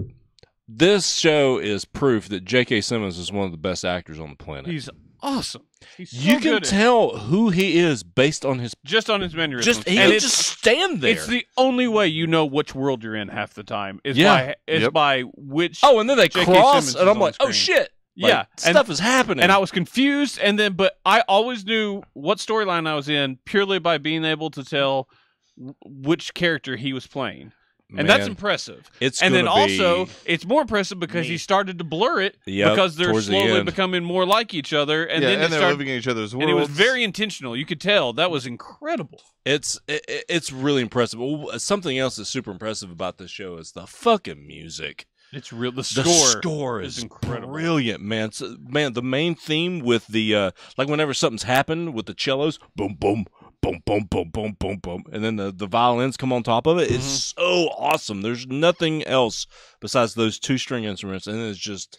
Speaker 4: this show is proof that J.K. Simmons is one of the best actors on the planet.
Speaker 1: He's awesome. He's so
Speaker 4: you can
Speaker 1: good at it.
Speaker 4: tell who he is based on his.
Speaker 1: Just on his mannerisms.
Speaker 4: Just he
Speaker 1: and
Speaker 4: can
Speaker 1: it's,
Speaker 4: just stand there.
Speaker 1: it's the only way you know which world you're in half the time. Is
Speaker 4: Yeah.
Speaker 3: Yep.
Speaker 1: by which.
Speaker 4: oh, and then they
Speaker 1: J.K.
Speaker 4: cross,
Speaker 1: Simmons
Speaker 4: and
Speaker 1: is
Speaker 4: I'm
Speaker 1: on
Speaker 4: like, oh
Speaker 1: screen.
Speaker 4: shit! Like,
Speaker 1: Yeah, and-
Speaker 4: stuff is happening.
Speaker 1: And I was confused, but I always knew what storyline I was in purely by being able to tell which character he was playing, and that's
Speaker 4: Man,
Speaker 1: impressive.
Speaker 4: it's
Speaker 1: And then
Speaker 4: gonna be-
Speaker 1: also, it's more impressive because
Speaker 2: Me.
Speaker 1: he started to blur it
Speaker 4: Yep,
Speaker 1: because they're
Speaker 4: towards the
Speaker 1: slowly
Speaker 4: end.
Speaker 1: becoming more like each other, and
Speaker 3: yeah,
Speaker 1: then
Speaker 3: and
Speaker 1: it
Speaker 3: they're
Speaker 1: started,
Speaker 3: living in each other's worlds.
Speaker 1: and it was very intentional. You could tell that was incredible.
Speaker 4: It's really impressive. Something else that's super impressive about this show is the fucking music.
Speaker 1: It's real. The
Speaker 4: The
Speaker 1: score,
Speaker 4: score
Speaker 1: is
Speaker 4: is
Speaker 1: incredible.
Speaker 4: brilliant, man. Man, the main theme with the like whenever something's happened with the cellos, boom, boom, boom, boom, boom, boom, boom, boom, and then the violins come on top of it. It's so awesome. There's nothing else besides those 2-string instruments, and it's just.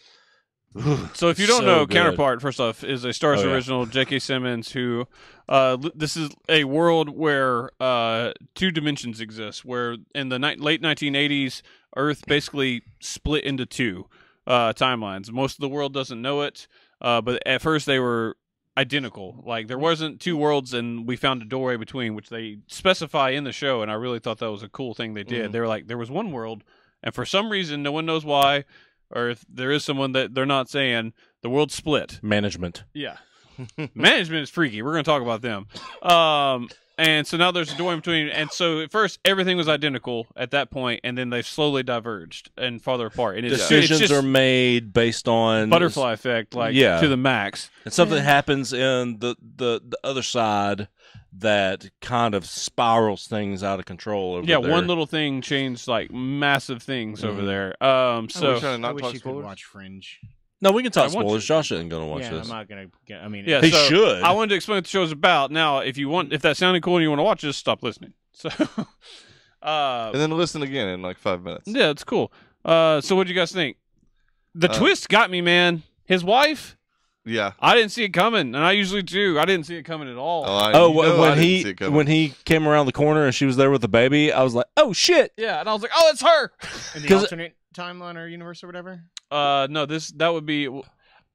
Speaker 1: So if you don't
Speaker 4: so
Speaker 1: know,
Speaker 4: good.
Speaker 1: Counterpart, first off, is a Stars
Speaker 4: Oh, yeah.
Speaker 1: original, J.K. Simmons, who this is a world where 2 dimensions exist, where in the late 1980s, Earth basically split into 2 timelines. Most of the world doesn't know it, but at first they were identical. Like, there wasn't 2 worlds, and we found a doorway between, which they specify in the show, and I really thought that was a cool thing they did. They were like, there was one world, and for some reason, no one knows why, or if there is someone that they're not saying, the world split.
Speaker 4: Management.
Speaker 1: Yeah. Management is freaky. We're going to talk about them. And so now there's a door in between. And so at first, everything was identical at that point, and then they've slowly diverged and farther apart. And it's
Speaker 4: Decisions
Speaker 1: just
Speaker 4: are made based on
Speaker 1: butterfly effect, like
Speaker 4: Yeah.
Speaker 1: to the max.
Speaker 4: and something happens in the other side that kind of spirals things out of control. Over
Speaker 1: Yeah,
Speaker 4: there.
Speaker 1: one little thing changed like massive things over there.
Speaker 3: We're
Speaker 1: So
Speaker 3: trying to
Speaker 2: I
Speaker 3: not
Speaker 2: wish
Speaker 3: talk
Speaker 2: you could
Speaker 3: spoilers.
Speaker 2: watch Fringe.
Speaker 4: No, we can talk
Speaker 1: I want
Speaker 4: spoilers.
Speaker 1: to.
Speaker 4: Josh isn't going to watch
Speaker 2: Yeah,
Speaker 4: this.
Speaker 2: I'm not gonna. I mean,
Speaker 1: yeah,
Speaker 4: He
Speaker 1: so
Speaker 4: should.
Speaker 1: I wanted to explain what the show is about. Now, if that sounded cool and you want to watch, just stop listening. So,
Speaker 3: And then listen again in like 5 minutes.
Speaker 1: yeah, it's cool. So what do you guys think? The twist got me, man. His wife,
Speaker 3: Yeah.
Speaker 1: I didn't see it coming, and I usually do. I didn't see it coming at all.
Speaker 3: I
Speaker 4: Oh,
Speaker 3: know I
Speaker 4: when
Speaker 3: didn't see
Speaker 4: he
Speaker 3: it coming.
Speaker 4: when he came around the corner and she was there with the baby, I was like, "Oh shit!"
Speaker 1: Yeah, and I was like, oh, it's her.
Speaker 2: in the
Speaker 4: 'Cause-
Speaker 2: alternate timeline or universe or whatever.
Speaker 1: No, that would be.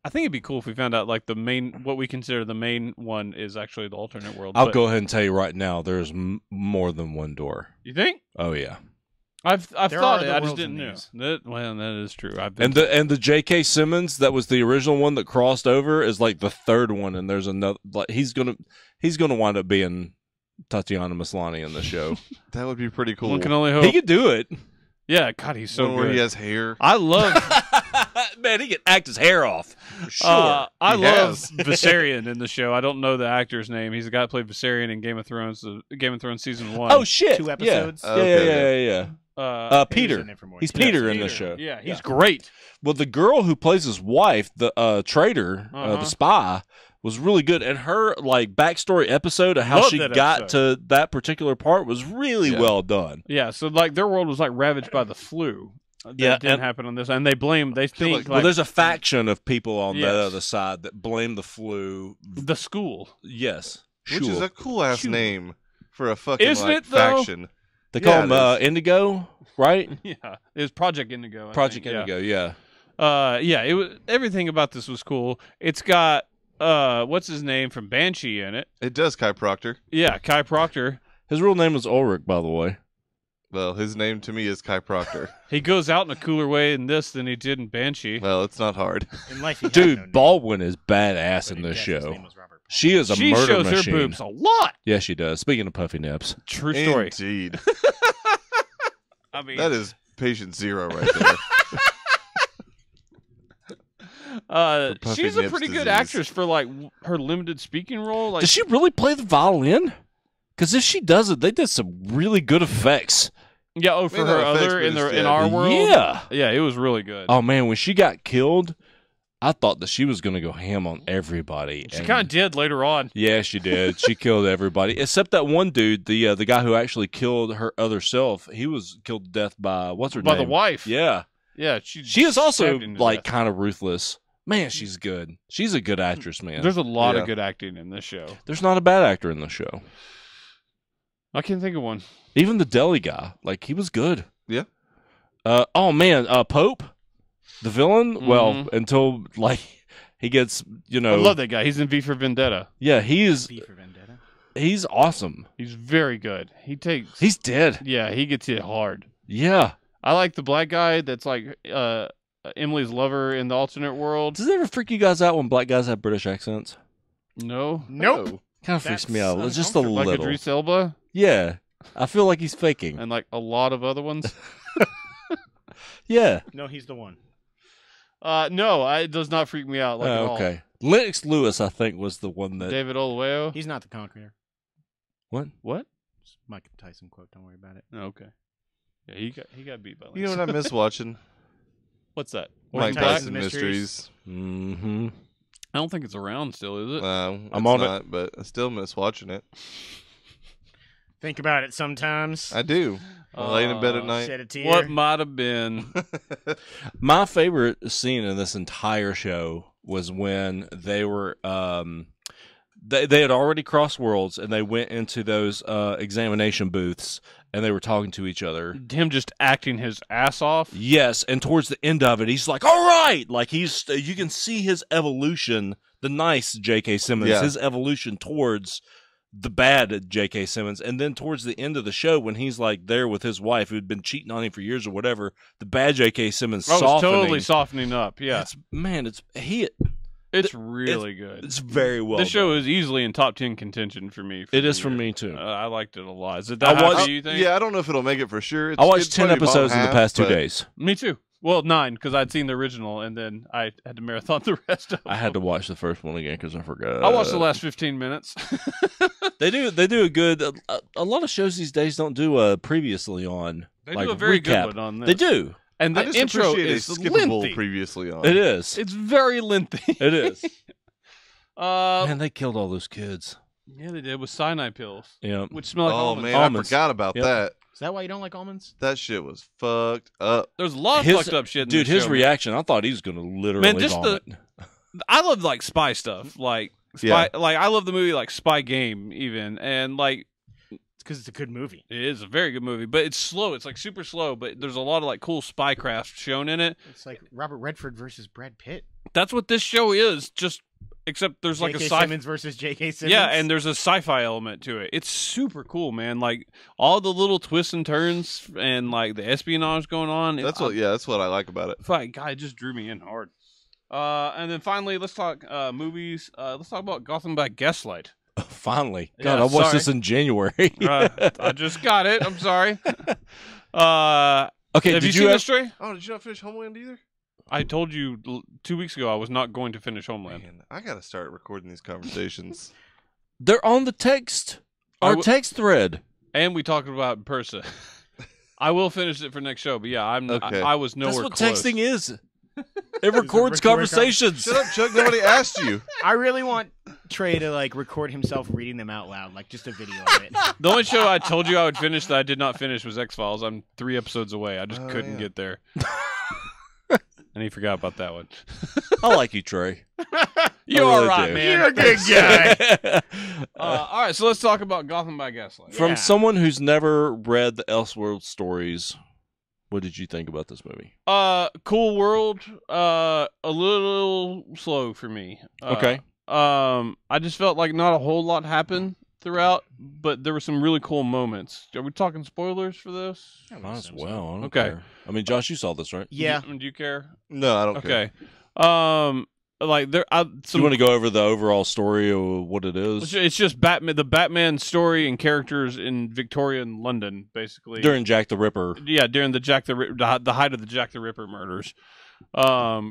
Speaker 1: I think it'd be cool if we found out like what we consider the main one is actually the alternate world.
Speaker 4: I'll
Speaker 1: but-
Speaker 4: go ahead and tell you right now, there's more than one door.
Speaker 1: You think?
Speaker 4: Oh yeah,
Speaker 1: I've
Speaker 2: There
Speaker 1: thought
Speaker 2: are
Speaker 1: it.
Speaker 2: other
Speaker 1: I just
Speaker 2: worlds
Speaker 1: didn't
Speaker 2: in
Speaker 1: know.
Speaker 2: these.
Speaker 1: That is true.
Speaker 4: and the J.K. Simmons that was the original one that crossed over is like the third one, and there's another. Like he's gonna wind up being Tatiana Maslany in the show.
Speaker 3: That would be pretty cool.
Speaker 1: one can only hope.
Speaker 4: He could do it.
Speaker 1: Yeah, God, he's so
Speaker 3: One where
Speaker 1: good.
Speaker 3: he has hair.
Speaker 1: I love.
Speaker 4: Man, he could act his hair off. Sure.
Speaker 1: I
Speaker 3: He
Speaker 1: love
Speaker 3: has.
Speaker 1: Viserion in the show. I don't know the actor's name. He's the guy that played Viserion in Game of Thrones season 1.
Speaker 4: Oh shit!
Speaker 2: 2 episodes?
Speaker 4: Yeah,
Speaker 3: Okay,
Speaker 4: yeah.
Speaker 1: Uh,
Speaker 2: He was
Speaker 4: Peter.
Speaker 2: in it for more
Speaker 4: He's
Speaker 2: seasons.
Speaker 4: Peter in the show.
Speaker 1: Yeah, he's great.
Speaker 4: Well, the girl who plays his wife, the traitor,
Speaker 1: Uh-huh.
Speaker 4: the spy, was really good, and her like backstory episode of how
Speaker 1: Love
Speaker 4: she
Speaker 1: that
Speaker 4: got
Speaker 1: episode.
Speaker 4: to that particular part was really
Speaker 3: Yeah.
Speaker 4: well done.
Speaker 1: Yeah, so like their world was like ravaged by the flu. That
Speaker 4: Yeah,
Speaker 1: didn't
Speaker 4: and-
Speaker 1: happen on this, and they think
Speaker 4: Well, there's a faction of people on
Speaker 1: Yes.
Speaker 4: the other side that blame the flu.
Speaker 1: the school.
Speaker 4: Yes,
Speaker 3: Which is
Speaker 4: sure.
Speaker 3: a cool ass
Speaker 1: Sure.
Speaker 3: name for a fucking
Speaker 1: Isn't
Speaker 3: like
Speaker 1: it, though?
Speaker 3: faction.
Speaker 4: They call
Speaker 3: Yeah,
Speaker 4: him
Speaker 3: it is.
Speaker 4: Indigo, right?
Speaker 1: Yeah, it was Project Indigo. I
Speaker 4: Project
Speaker 1: think, yeah.
Speaker 4: Indigo, yeah.
Speaker 1: Yeah, it was everything about this was cool. It's got what's his name from Banshee in it.
Speaker 3: It does, Kai Proctor.
Speaker 1: Yeah, Kai Proctor.
Speaker 4: His real name is Ulrich, by the way.
Speaker 3: Well, his name to me is Kai Proctor.
Speaker 1: He goes out in a cooler way in this than he did in Banshee.
Speaker 3: Well, it's not hard.
Speaker 2: In life, he had
Speaker 4: Dude,
Speaker 2: no name,
Speaker 4: Baldwin is badass
Speaker 2: but
Speaker 4: in
Speaker 2: in
Speaker 4: this
Speaker 2: death, his
Speaker 4: show.
Speaker 2: name was Robert Palmer.
Speaker 4: She is a
Speaker 1: She
Speaker 4: murder
Speaker 1: shows
Speaker 4: machine.
Speaker 1: her boobs a lot.
Speaker 4: Yeah, she does. Speaking of puffy nips.
Speaker 1: True story.
Speaker 3: Indeed.
Speaker 1: I mean,
Speaker 3: That is patient zero right there. For puffy
Speaker 1: she's a
Speaker 3: nips
Speaker 1: pretty good
Speaker 3: disease.
Speaker 1: actress for like her limited speaking role. Like,
Speaker 4: Does she really play the violin? Because if she does it, they did some really good effects.
Speaker 1: yeah. Oh, for
Speaker 3: Man,
Speaker 1: her
Speaker 3: that effects
Speaker 1: other
Speaker 3: were
Speaker 1: in
Speaker 3: just-
Speaker 1: in
Speaker 3: yeah.
Speaker 1: our world.
Speaker 4: Yeah.
Speaker 1: Yeah, it was really good.
Speaker 4: Oh man, when she got killed, I thought that she was gonna go ham on everybody.
Speaker 1: She
Speaker 4: and-
Speaker 1: kind of did later on.
Speaker 4: Yeah, she did. She killed everybody except that one dude, the guy who actually killed her other self. He was killed to death by what's her
Speaker 1: By
Speaker 4: name?
Speaker 1: the wife.
Speaker 4: Yeah,
Speaker 1: Yeah,
Speaker 4: she is also
Speaker 1: stabbed him to
Speaker 4: like
Speaker 1: death.
Speaker 4: kind of ruthless. Man, she's good. She's a good actress, man.
Speaker 1: There's a lot
Speaker 3: Yeah.
Speaker 1: of good acting in this show.
Speaker 4: There's not a bad actor in the show.
Speaker 1: I can't think of one.
Speaker 4: Even the deli guy, like he was good.
Speaker 3: Yeah.
Speaker 4: Oh man, Pope, the villain. Well,
Speaker 1: Mhm.
Speaker 4: until like he gets,
Speaker 1: I love that guy. He's in V for Vendetta.
Speaker 4: Yeah, he's
Speaker 2: V for Vendetta.
Speaker 4: he's awesome.
Speaker 1: He's very good. He takes.
Speaker 4: He's dead.
Speaker 1: Yeah, he gets hit hard.
Speaker 4: Yeah.
Speaker 1: I like the black guy that's like Emily's lover in the alternate world.
Speaker 4: Does it ever freak you guys out when black guys have British accents?
Speaker 1: No,
Speaker 2: Nope.
Speaker 4: Kind of freaks me
Speaker 2: That's
Speaker 4: out. Just a
Speaker 2: uncomfortable.
Speaker 1: like
Speaker 4: little.
Speaker 1: Idris Elba
Speaker 4: Yeah. I feel like he's faking.
Speaker 1: and like a lot of other ones.
Speaker 4: Yeah.
Speaker 2: No, he's the one.
Speaker 1: No, it does not freak me out like at all.
Speaker 4: Okay. Lennox Lewis, I think, was the one that.
Speaker 1: David Oluwayo.
Speaker 2: He's not the conqueror.
Speaker 4: What?
Speaker 1: What?
Speaker 2: It's Mike Tyson quote. Don't worry about it.
Speaker 1: Oh, okay. Yeah, he got beat by.
Speaker 3: You know what I miss watching?
Speaker 1: What's that?
Speaker 3: Mike
Speaker 2: Tyson's
Speaker 3: Tyson Mysteries.
Speaker 4: Mm-hmm.
Speaker 1: I don't think it's around still, is it?
Speaker 3: I'm
Speaker 4: I'm on it.
Speaker 3: not, but I still miss watching it.
Speaker 2: Think about it sometimes.
Speaker 3: I do. I'm laying in bed at night.
Speaker 2: Shed a tear.
Speaker 1: What might have been?
Speaker 4: My favorite scene in this entire show was when they were they had already crossed worlds and they went into those examination booths and they were talking to each other.
Speaker 1: Him just acting his ass off.
Speaker 4: Yes, and towards the end of it, he's like, "All right," like you can see his evolution. The nice J.K. Simmons,
Speaker 3: Yeah.
Speaker 4: his evolution towards the bad J.K. Simmons, and then towards the end of the show, when he's like there with his wife who'd been cheating on him for years or whatever, the bad J.K. Simmons
Speaker 1: I was
Speaker 4: softening.
Speaker 1: totally softening up. Yeah,
Speaker 4: it's
Speaker 1: it's really good.
Speaker 4: it's very well.
Speaker 1: This show
Speaker 4: done.
Speaker 1: is easily in top 10 contention for me.
Speaker 4: It is
Speaker 1: the
Speaker 4: for
Speaker 1: year.
Speaker 4: me too.
Speaker 1: I liked it a lot. Is it
Speaker 4: I
Speaker 1: that high
Speaker 4: watched-
Speaker 1: for you think?
Speaker 3: Yeah, I don't know if it'll make it for sure.
Speaker 4: I watched
Speaker 3: It's
Speaker 4: 10
Speaker 3: probably
Speaker 4: episodes in
Speaker 3: bottom
Speaker 4: the past
Speaker 3: half,
Speaker 4: 2
Speaker 3: but
Speaker 4: days.
Speaker 1: Me too. Well, 9 because I'd seen the original and then I had to marathon the rest of
Speaker 4: I had to
Speaker 1: them.
Speaker 4: watch the first one again because I forgot.
Speaker 1: I watched the last 15 minutes.
Speaker 4: They do a good. A lot of shows these days don't do a previously on.
Speaker 1: They
Speaker 4: like,
Speaker 1: do a very
Speaker 4: recap.
Speaker 1: good one on this.
Speaker 4: They do.
Speaker 1: And
Speaker 3: I
Speaker 1: the
Speaker 3: just
Speaker 1: intro
Speaker 3: appreciate
Speaker 1: is
Speaker 3: a skippable
Speaker 1: lengthy.
Speaker 3: previously on.
Speaker 4: It is.
Speaker 1: It's very lengthy.
Speaker 4: It is.
Speaker 1: Uh,
Speaker 4: Man, they killed all those kids.
Speaker 1: yeah, they did with cyanide pills,
Speaker 4: Yeah.
Speaker 1: which smell like
Speaker 3: Oh
Speaker 1: almonds.
Speaker 3: man,
Speaker 4: Almonds.
Speaker 3: I forgot about
Speaker 4: Yep.
Speaker 3: that.
Speaker 2: Is that why you don't like almonds?
Speaker 3: That shit was fucked up.
Speaker 1: There's a lot of
Speaker 4: His-
Speaker 1: fucked up shit. In
Speaker 4: Dude,
Speaker 1: this
Speaker 4: his
Speaker 1: show, man.
Speaker 4: reaction, I thought he was going to literally
Speaker 1: Man, just
Speaker 4: vomit.
Speaker 1: I love like spy stuff, like spy. Like I love the movie like Spy Game, even, and like
Speaker 2: It's because it's a good movie.
Speaker 1: it is a very good movie, but it's slow. It's like super slow, but there's a lot of like cool spycraft shown in it.
Speaker 2: It's like Robert Redford versus Brad Pitt.
Speaker 1: That's what this show is. Just except there's like a
Speaker 2: J.K.
Speaker 1: sci.
Speaker 2: Simmons versus J.K. Simmons.
Speaker 1: Yeah, and there's a sci-fi element to it. It's super cool, man. Like all the little twists and turns and like the espionage going on.
Speaker 3: That's what I like about it.
Speaker 1: Fuck, God, it just drew me in hard. And then finally, let's talk movies. Let's talk about Gotham by Gaslight.
Speaker 4: Finally.
Speaker 1: Yeah,
Speaker 4: God, I watched
Speaker 1: sorry.
Speaker 4: this in January.
Speaker 1: I just got it. I'm sorry.
Speaker 4: Okay,
Speaker 1: Have
Speaker 4: did
Speaker 1: you
Speaker 4: you
Speaker 1: seen
Speaker 4: have,
Speaker 1: this, Trey?
Speaker 3: Oh, did you not finish Homeland either?
Speaker 1: I told you 2 weeks ago I was not going to finish Homeland.
Speaker 3: Man, I gotta start recording these conversations.
Speaker 4: They're on the text, our text thread.
Speaker 1: And we talked about Persa. I will finish it for next show, but yeah,
Speaker 3: Okay.
Speaker 1: I was nowhere
Speaker 4: That's what
Speaker 1: close.
Speaker 4: texting is. It records conversations.
Speaker 3: Shut up, Chuck. Nobody asked you.
Speaker 2: I really want Trey to like record himself reading them out loud, like just a video of it.
Speaker 1: The only show I told you I would finish that I did not finish was X-Files. I'm 3 episodes away. I just couldn't get there. And he forgot about that one.
Speaker 4: I like you, Trey.
Speaker 1: You're
Speaker 4: really
Speaker 1: all right,
Speaker 4: do.
Speaker 1: man.
Speaker 2: You're a good guy.
Speaker 1: All right, so let's talk about Gotham by Gaslight.
Speaker 4: From
Speaker 2: Yeah.
Speaker 4: someone who's never read the Elseworld stories, what did you think about this movie?
Speaker 1: Cool world. A little slow for me.
Speaker 4: Okay.
Speaker 1: I just felt like not a whole lot happened throughout, but there were some really cool moments. Are we talking spoilers for this?
Speaker 4: Might as well. I don't
Speaker 1: Okay.
Speaker 4: care. I mean, Josh, you saw this, right?
Speaker 2: Yeah.
Speaker 1: Do you care?
Speaker 3: No, I don't care.
Speaker 1: Okay. Like there,
Speaker 4: Do you want to go over the overall story of what it is?
Speaker 1: It's just Batman, the Batman story and characters in Victorian London, basically.
Speaker 4: During Jack the Ripper.
Speaker 1: Yeah, during the the height of the Jack the Ripper murders.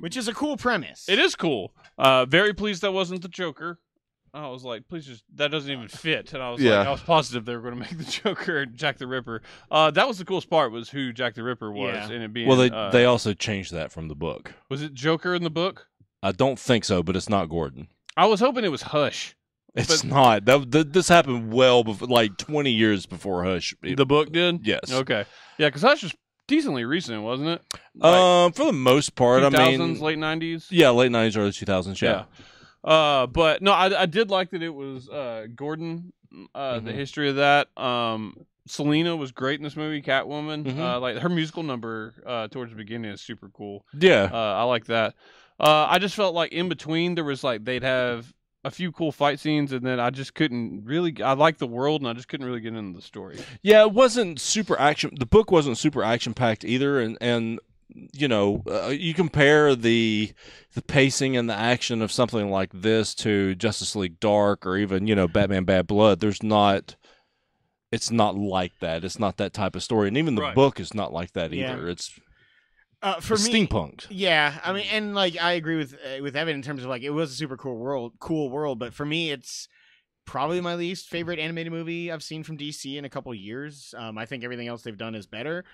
Speaker 2: Which is a cool premise.
Speaker 1: It is cool. Very pleased that wasn't the Joker. I was like, please just, that doesn't even fit. And I was
Speaker 3: Yeah.
Speaker 1: like, I was positive they were going to make the Joker Jack the Ripper. That was the coolest part, was who Jack the Ripper was.
Speaker 2: Yeah.
Speaker 1: And it being,
Speaker 4: Well, they also changed that from the book.
Speaker 1: was it Joker in the book?
Speaker 4: I don't think so, but it's not Gordon.
Speaker 1: I was hoping it was Hush.
Speaker 4: It's
Speaker 1: But-
Speaker 4: not. This happened well before, like 20 years before Hush.
Speaker 1: The book did?
Speaker 4: Yes.
Speaker 1: Okay. Yeah, because Hush was decently recent, wasn't it? Like,
Speaker 4: For the most part,
Speaker 1: 2000s,
Speaker 4: I mean,
Speaker 1: late 90s?
Speaker 4: yeah, late 90s, early 2000s. Yeah.
Speaker 1: But no, I did like that it was Gordon. The history of that. Selena was great in this movie. Catwoman.
Speaker 4: Mhm.
Speaker 1: Like her musical number towards the beginning is super cool.
Speaker 4: Yeah.
Speaker 1: I like that. I just felt like in between there was like they'd have a few cool fight scenes, and then I just couldn't really. I liked the world, and I just couldn't really get into the story.
Speaker 4: Yeah, it wasn't super action. The book wasn't super action packed either, and you know, you compare the pacing and the action of something like this to Justice League Dark or even Batman Bad Blood. It's not like that. It's not that type of story, and even the
Speaker 1: Right.
Speaker 4: book is not like that
Speaker 2: Yeah.
Speaker 4: either. It's
Speaker 2: For me,
Speaker 4: steampunked.
Speaker 2: yeah. I mean, and like I agree with Evan in terms of like it was a super cool world. But for me, it's probably my least favorite animated movie I've seen from DC in a couple years. I think everything else they've done is better.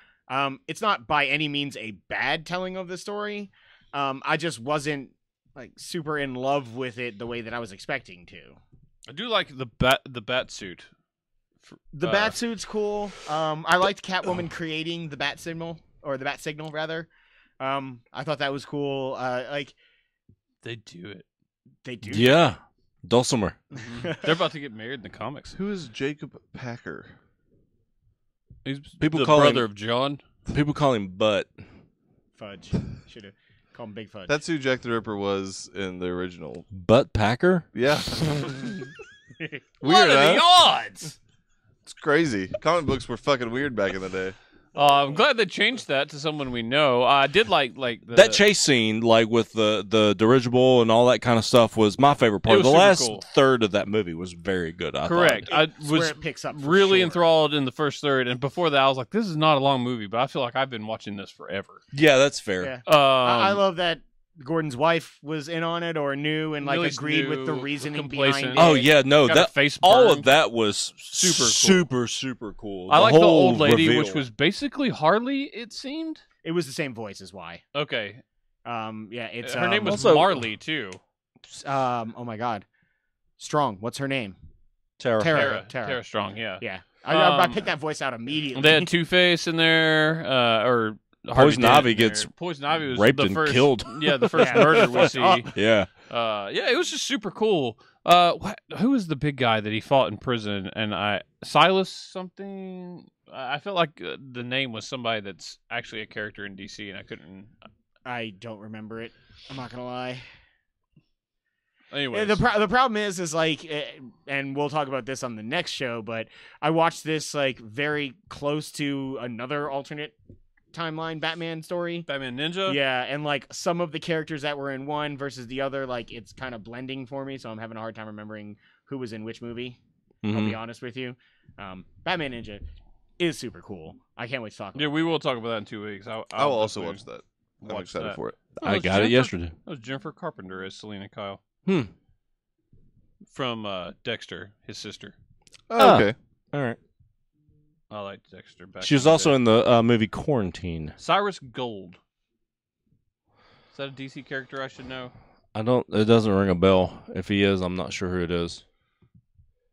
Speaker 2: It's not by any means a bad telling of the story. I just wasn't like super in love with it the way that I was expecting to.
Speaker 1: I do like the bat suit.
Speaker 2: The bat suit's cool. I liked Catwoman creating the bat signal, or the bat signal rather. I thought that was cool. Like
Speaker 1: They do it.
Speaker 2: they do.
Speaker 4: Yeah, Dulcimer.
Speaker 1: They're about to get married in the comics.
Speaker 3: Who is Jacob Packer?
Speaker 1: He's
Speaker 4: People
Speaker 1: the
Speaker 4: call
Speaker 1: brother
Speaker 4: him-
Speaker 1: of John.
Speaker 4: People call him Butt.
Speaker 2: Fudge. Should have called him Big Fudge.
Speaker 3: That's who Jack the Ripper was in the original.
Speaker 4: Butt Packer.
Speaker 3: Yeah.
Speaker 1: What
Speaker 3: Weird,
Speaker 1: are
Speaker 3: huh?
Speaker 1: the odds?
Speaker 3: It's crazy. Comic books were fucking weird back in the day.
Speaker 1: I'm glad they changed that to someone we know. I did like the,
Speaker 4: That chase scene, like with the dirigible and all that kind of stuff, was my favorite part.
Speaker 1: It was
Speaker 4: The
Speaker 1: super
Speaker 4: last
Speaker 1: cool.
Speaker 4: third of that movie was very good. I
Speaker 1: correct.
Speaker 4: thought.
Speaker 1: I
Speaker 2: It's where
Speaker 1: was
Speaker 2: it picks up for
Speaker 1: really
Speaker 2: sure.
Speaker 1: enthralled in the first third, and before that, I was like, "This is not a long movie," but I feel like I've been watching this forever.
Speaker 4: Yeah, that's fair.
Speaker 2: Yeah.
Speaker 1: Um,
Speaker 2: I love that Gordon's wife was in on it or knew and like
Speaker 1: Really
Speaker 2: agreed with the
Speaker 1: knew,
Speaker 2: reasoning
Speaker 1: complacent.
Speaker 2: behind it.
Speaker 4: Oh yeah, no,
Speaker 1: got her
Speaker 4: that
Speaker 1: face
Speaker 4: all
Speaker 1: burned.
Speaker 4: of that was
Speaker 1: Super cool.
Speaker 4: super cool.
Speaker 1: I like the
Speaker 4: whole
Speaker 1: old lady,
Speaker 4: reveal.
Speaker 1: which was basically Harley. It seemed
Speaker 2: It was the same voice as why.
Speaker 1: okay.
Speaker 2: Yeah, it's
Speaker 1: Her name was
Speaker 4: also-
Speaker 1: Marley too.
Speaker 2: oh my god. Strong. What's her name?
Speaker 4: Tara.
Speaker 2: Tara.
Speaker 1: Tara Strong. Yeah.
Speaker 2: Yeah. I
Speaker 1: Um,
Speaker 2: picked that voice out immediately.
Speaker 1: They had Two-Face in there, or
Speaker 4: Poison
Speaker 1: Harvey Dent
Speaker 4: Ivy
Speaker 1: in there.
Speaker 4: gets
Speaker 1: Poison Ivy was
Speaker 4: raped
Speaker 1: the
Speaker 4: and
Speaker 1: first,
Speaker 4: killed.
Speaker 1: Yeah, the first
Speaker 2: Yeah.
Speaker 1: murder we see.
Speaker 4: Yeah.
Speaker 1: Yeah, it was just super cool. Who was the big guy that he fought in prison? And Silas something. I felt like the name was somebody that's actually a character in DC, and I couldn't.
Speaker 2: I don't remember it. I'm not gonna lie.
Speaker 1: Anyway,
Speaker 2: The problem is like, and we'll talk about this on the next show, but I watched this like very close to another alternate timeline Batman story.
Speaker 1: Batman Ninja.
Speaker 2: Yeah, and like some of the characters that were in one versus the other, like it's kind of blending for me, so I'm having a hard time remembering who was in which movie. I'll
Speaker 4: Mhm.
Speaker 2: be honest with you. Batman Ninja is super cool. I can't wait to talk about
Speaker 1: Yeah,
Speaker 2: it.
Speaker 1: we will talk about that in 2 weeks.
Speaker 3: I will also watch that. I'm
Speaker 1: watch
Speaker 3: excited
Speaker 1: that.
Speaker 3: for it.
Speaker 1: Oh,
Speaker 4: I
Speaker 1: that's
Speaker 4: got it
Speaker 1: Jennifer-
Speaker 4: yesterday.
Speaker 1: That was Jennifer Carpenter as Selena Kyle
Speaker 4: Hmm.
Speaker 1: from Dexter, his sister.
Speaker 3: Oh, okay.
Speaker 4: All right.
Speaker 1: I liked Dexter back.
Speaker 4: She was
Speaker 1: in the
Speaker 4: also
Speaker 1: day.
Speaker 4: in the movie Quarantine.
Speaker 1: Cyrus Gold. Is that a DC character I should know?
Speaker 4: I don't. It doesn't ring a bell. If he is, I'm not sure who it is.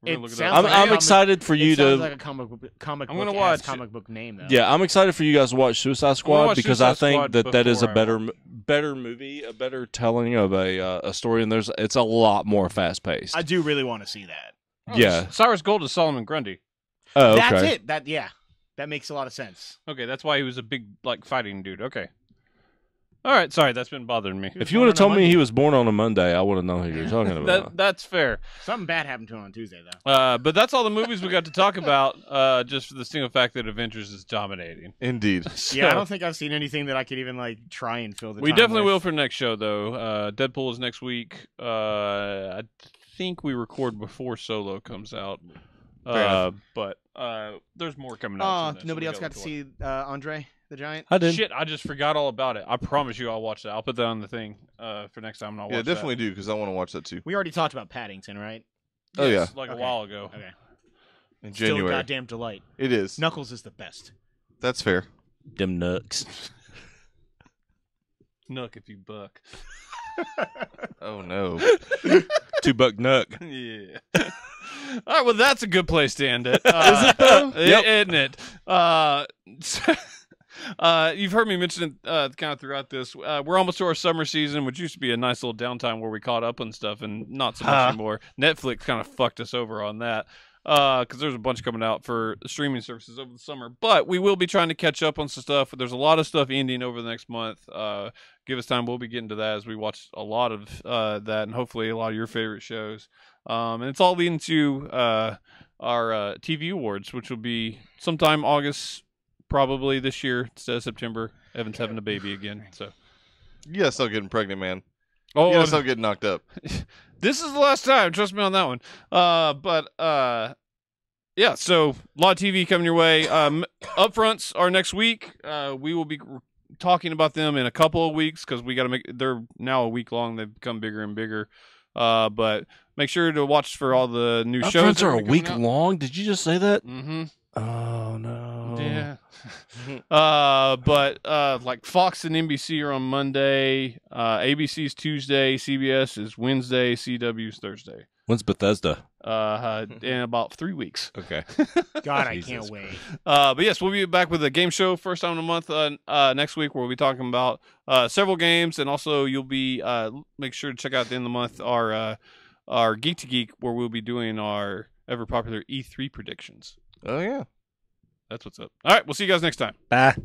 Speaker 1: We're gonna
Speaker 2: It
Speaker 1: look it
Speaker 2: sounds
Speaker 1: up.
Speaker 2: like
Speaker 4: I'm
Speaker 2: a
Speaker 4: excited for you
Speaker 2: It sounds
Speaker 4: to.
Speaker 2: like a comic book
Speaker 1: I'm gonna
Speaker 2: ass
Speaker 1: watch it.
Speaker 2: comic book name though.
Speaker 4: Yeah, I'm excited for you guys to watch Suicide Squad
Speaker 1: watch
Speaker 4: because I
Speaker 1: Suicide
Speaker 4: think
Speaker 1: Squad
Speaker 4: that is a
Speaker 1: before I
Speaker 4: better movie, a better telling of a story, and it's a lot more fast paced.
Speaker 2: I do really want to see that.
Speaker 1: Oh,
Speaker 4: Yeah.
Speaker 1: Cyrus Gold is Solomon Grundy.
Speaker 4: Oh, okay.
Speaker 2: That's it. That makes a lot of sense.
Speaker 1: Okay, that's why he was a big fighting dude. Okay. All right, sorry, that's been bothering me.
Speaker 4: If you would have told me he was born on a Monday, I would have known who you were talking about.
Speaker 1: That's fair.
Speaker 2: Something bad happened to him on Tuesday though.
Speaker 1: But that's all the movies we got to talk about. Just for the single fact that Avengers is dominating.
Speaker 3: Indeed.
Speaker 1: So,
Speaker 2: Yeah, I don't think I've seen anything that I could even like try and fill the.
Speaker 1: we
Speaker 2: time
Speaker 1: definitely
Speaker 2: with.
Speaker 1: will for next show though. Deadpool is next week. I think we record before Solo comes out. But there's more coming out.
Speaker 2: Oh,
Speaker 1: soon, so
Speaker 2: nobody
Speaker 1: we
Speaker 2: else got
Speaker 1: gotta
Speaker 2: to
Speaker 1: look
Speaker 2: see Andre the Giant.
Speaker 4: I did.
Speaker 1: Shit, I just forgot all about it. I promise you I'll watch that. I'll put that on the thing for next time and I'll
Speaker 3: Yeah,
Speaker 1: watch
Speaker 3: definitely do because I want to watch that too.
Speaker 2: We already talked about Paddington, right?
Speaker 1: that.
Speaker 3: Oh,
Speaker 1: Yes,
Speaker 3: yeah.
Speaker 1: like a
Speaker 2: Okay.
Speaker 1: while ago.
Speaker 2: Okay.
Speaker 3: In
Speaker 2: Still a
Speaker 3: January.
Speaker 2: goddamn delight.
Speaker 3: It is.
Speaker 2: Knuckles is the best.
Speaker 3: That's fair.
Speaker 4: Them nooks.
Speaker 1: Nook if you buck.
Speaker 3: Oh no.
Speaker 4: $2 nook.
Speaker 1: Yeah. All right, well, that's a good place to end it.
Speaker 4: Is it though? Yep.
Speaker 1: Isn't it? You've heard me mention it kind of throughout this. We're almost to our summer season, which used to be a nice little downtime where we caught up on stuff, and not so much anymore. Netflix kind of fucked us over on that because there's a bunch coming out for streaming services over the summer. But we will be trying to catch up on some stuff. There's a lot of stuff ending over the next month. Give us time. We'll be getting to that as we watch a lot of that, and hopefully a lot of your favorite shows. And it's all leading to our TV awards, which will be sometime August, probably this year instead of September. Evan's having a baby again, so.
Speaker 3: Yeah, still getting pregnant, man.
Speaker 1: Oh,
Speaker 3: Yeah, still getting knocked up.
Speaker 1: this is the last time. Trust me on that one. Yeah. So a lot of TV coming your way. Upfronts are next week. We will be talking about them in a couple of weeks because we got to make. They're now a week long. They've become bigger and bigger. But make sure to watch for all the new shows.
Speaker 4: Upfronts are a week long. Did you just say that?
Speaker 1: Mm-hmm.
Speaker 4: Oh no.
Speaker 1: Yeah. But like Fox and NBC are on Monday. ABC's Tuesday. CBS is Wednesday. CW's Thursday.
Speaker 4: When's Bethesda?
Speaker 1: In about 3 weeks.
Speaker 4: Okay.
Speaker 2: God, I
Speaker 4: Jesus
Speaker 2: can't wait.
Speaker 1: But yes, we'll be back with a game show first time in a month next week, where we'll be talking about several games, and also you'll be make sure to check out at the end of the month our Geek to Geek, where we'll be doing our ever popular E3 predictions.
Speaker 3: Oh yeah.
Speaker 1: That's what's up. All right, we'll see you guys next time.
Speaker 4: Bye.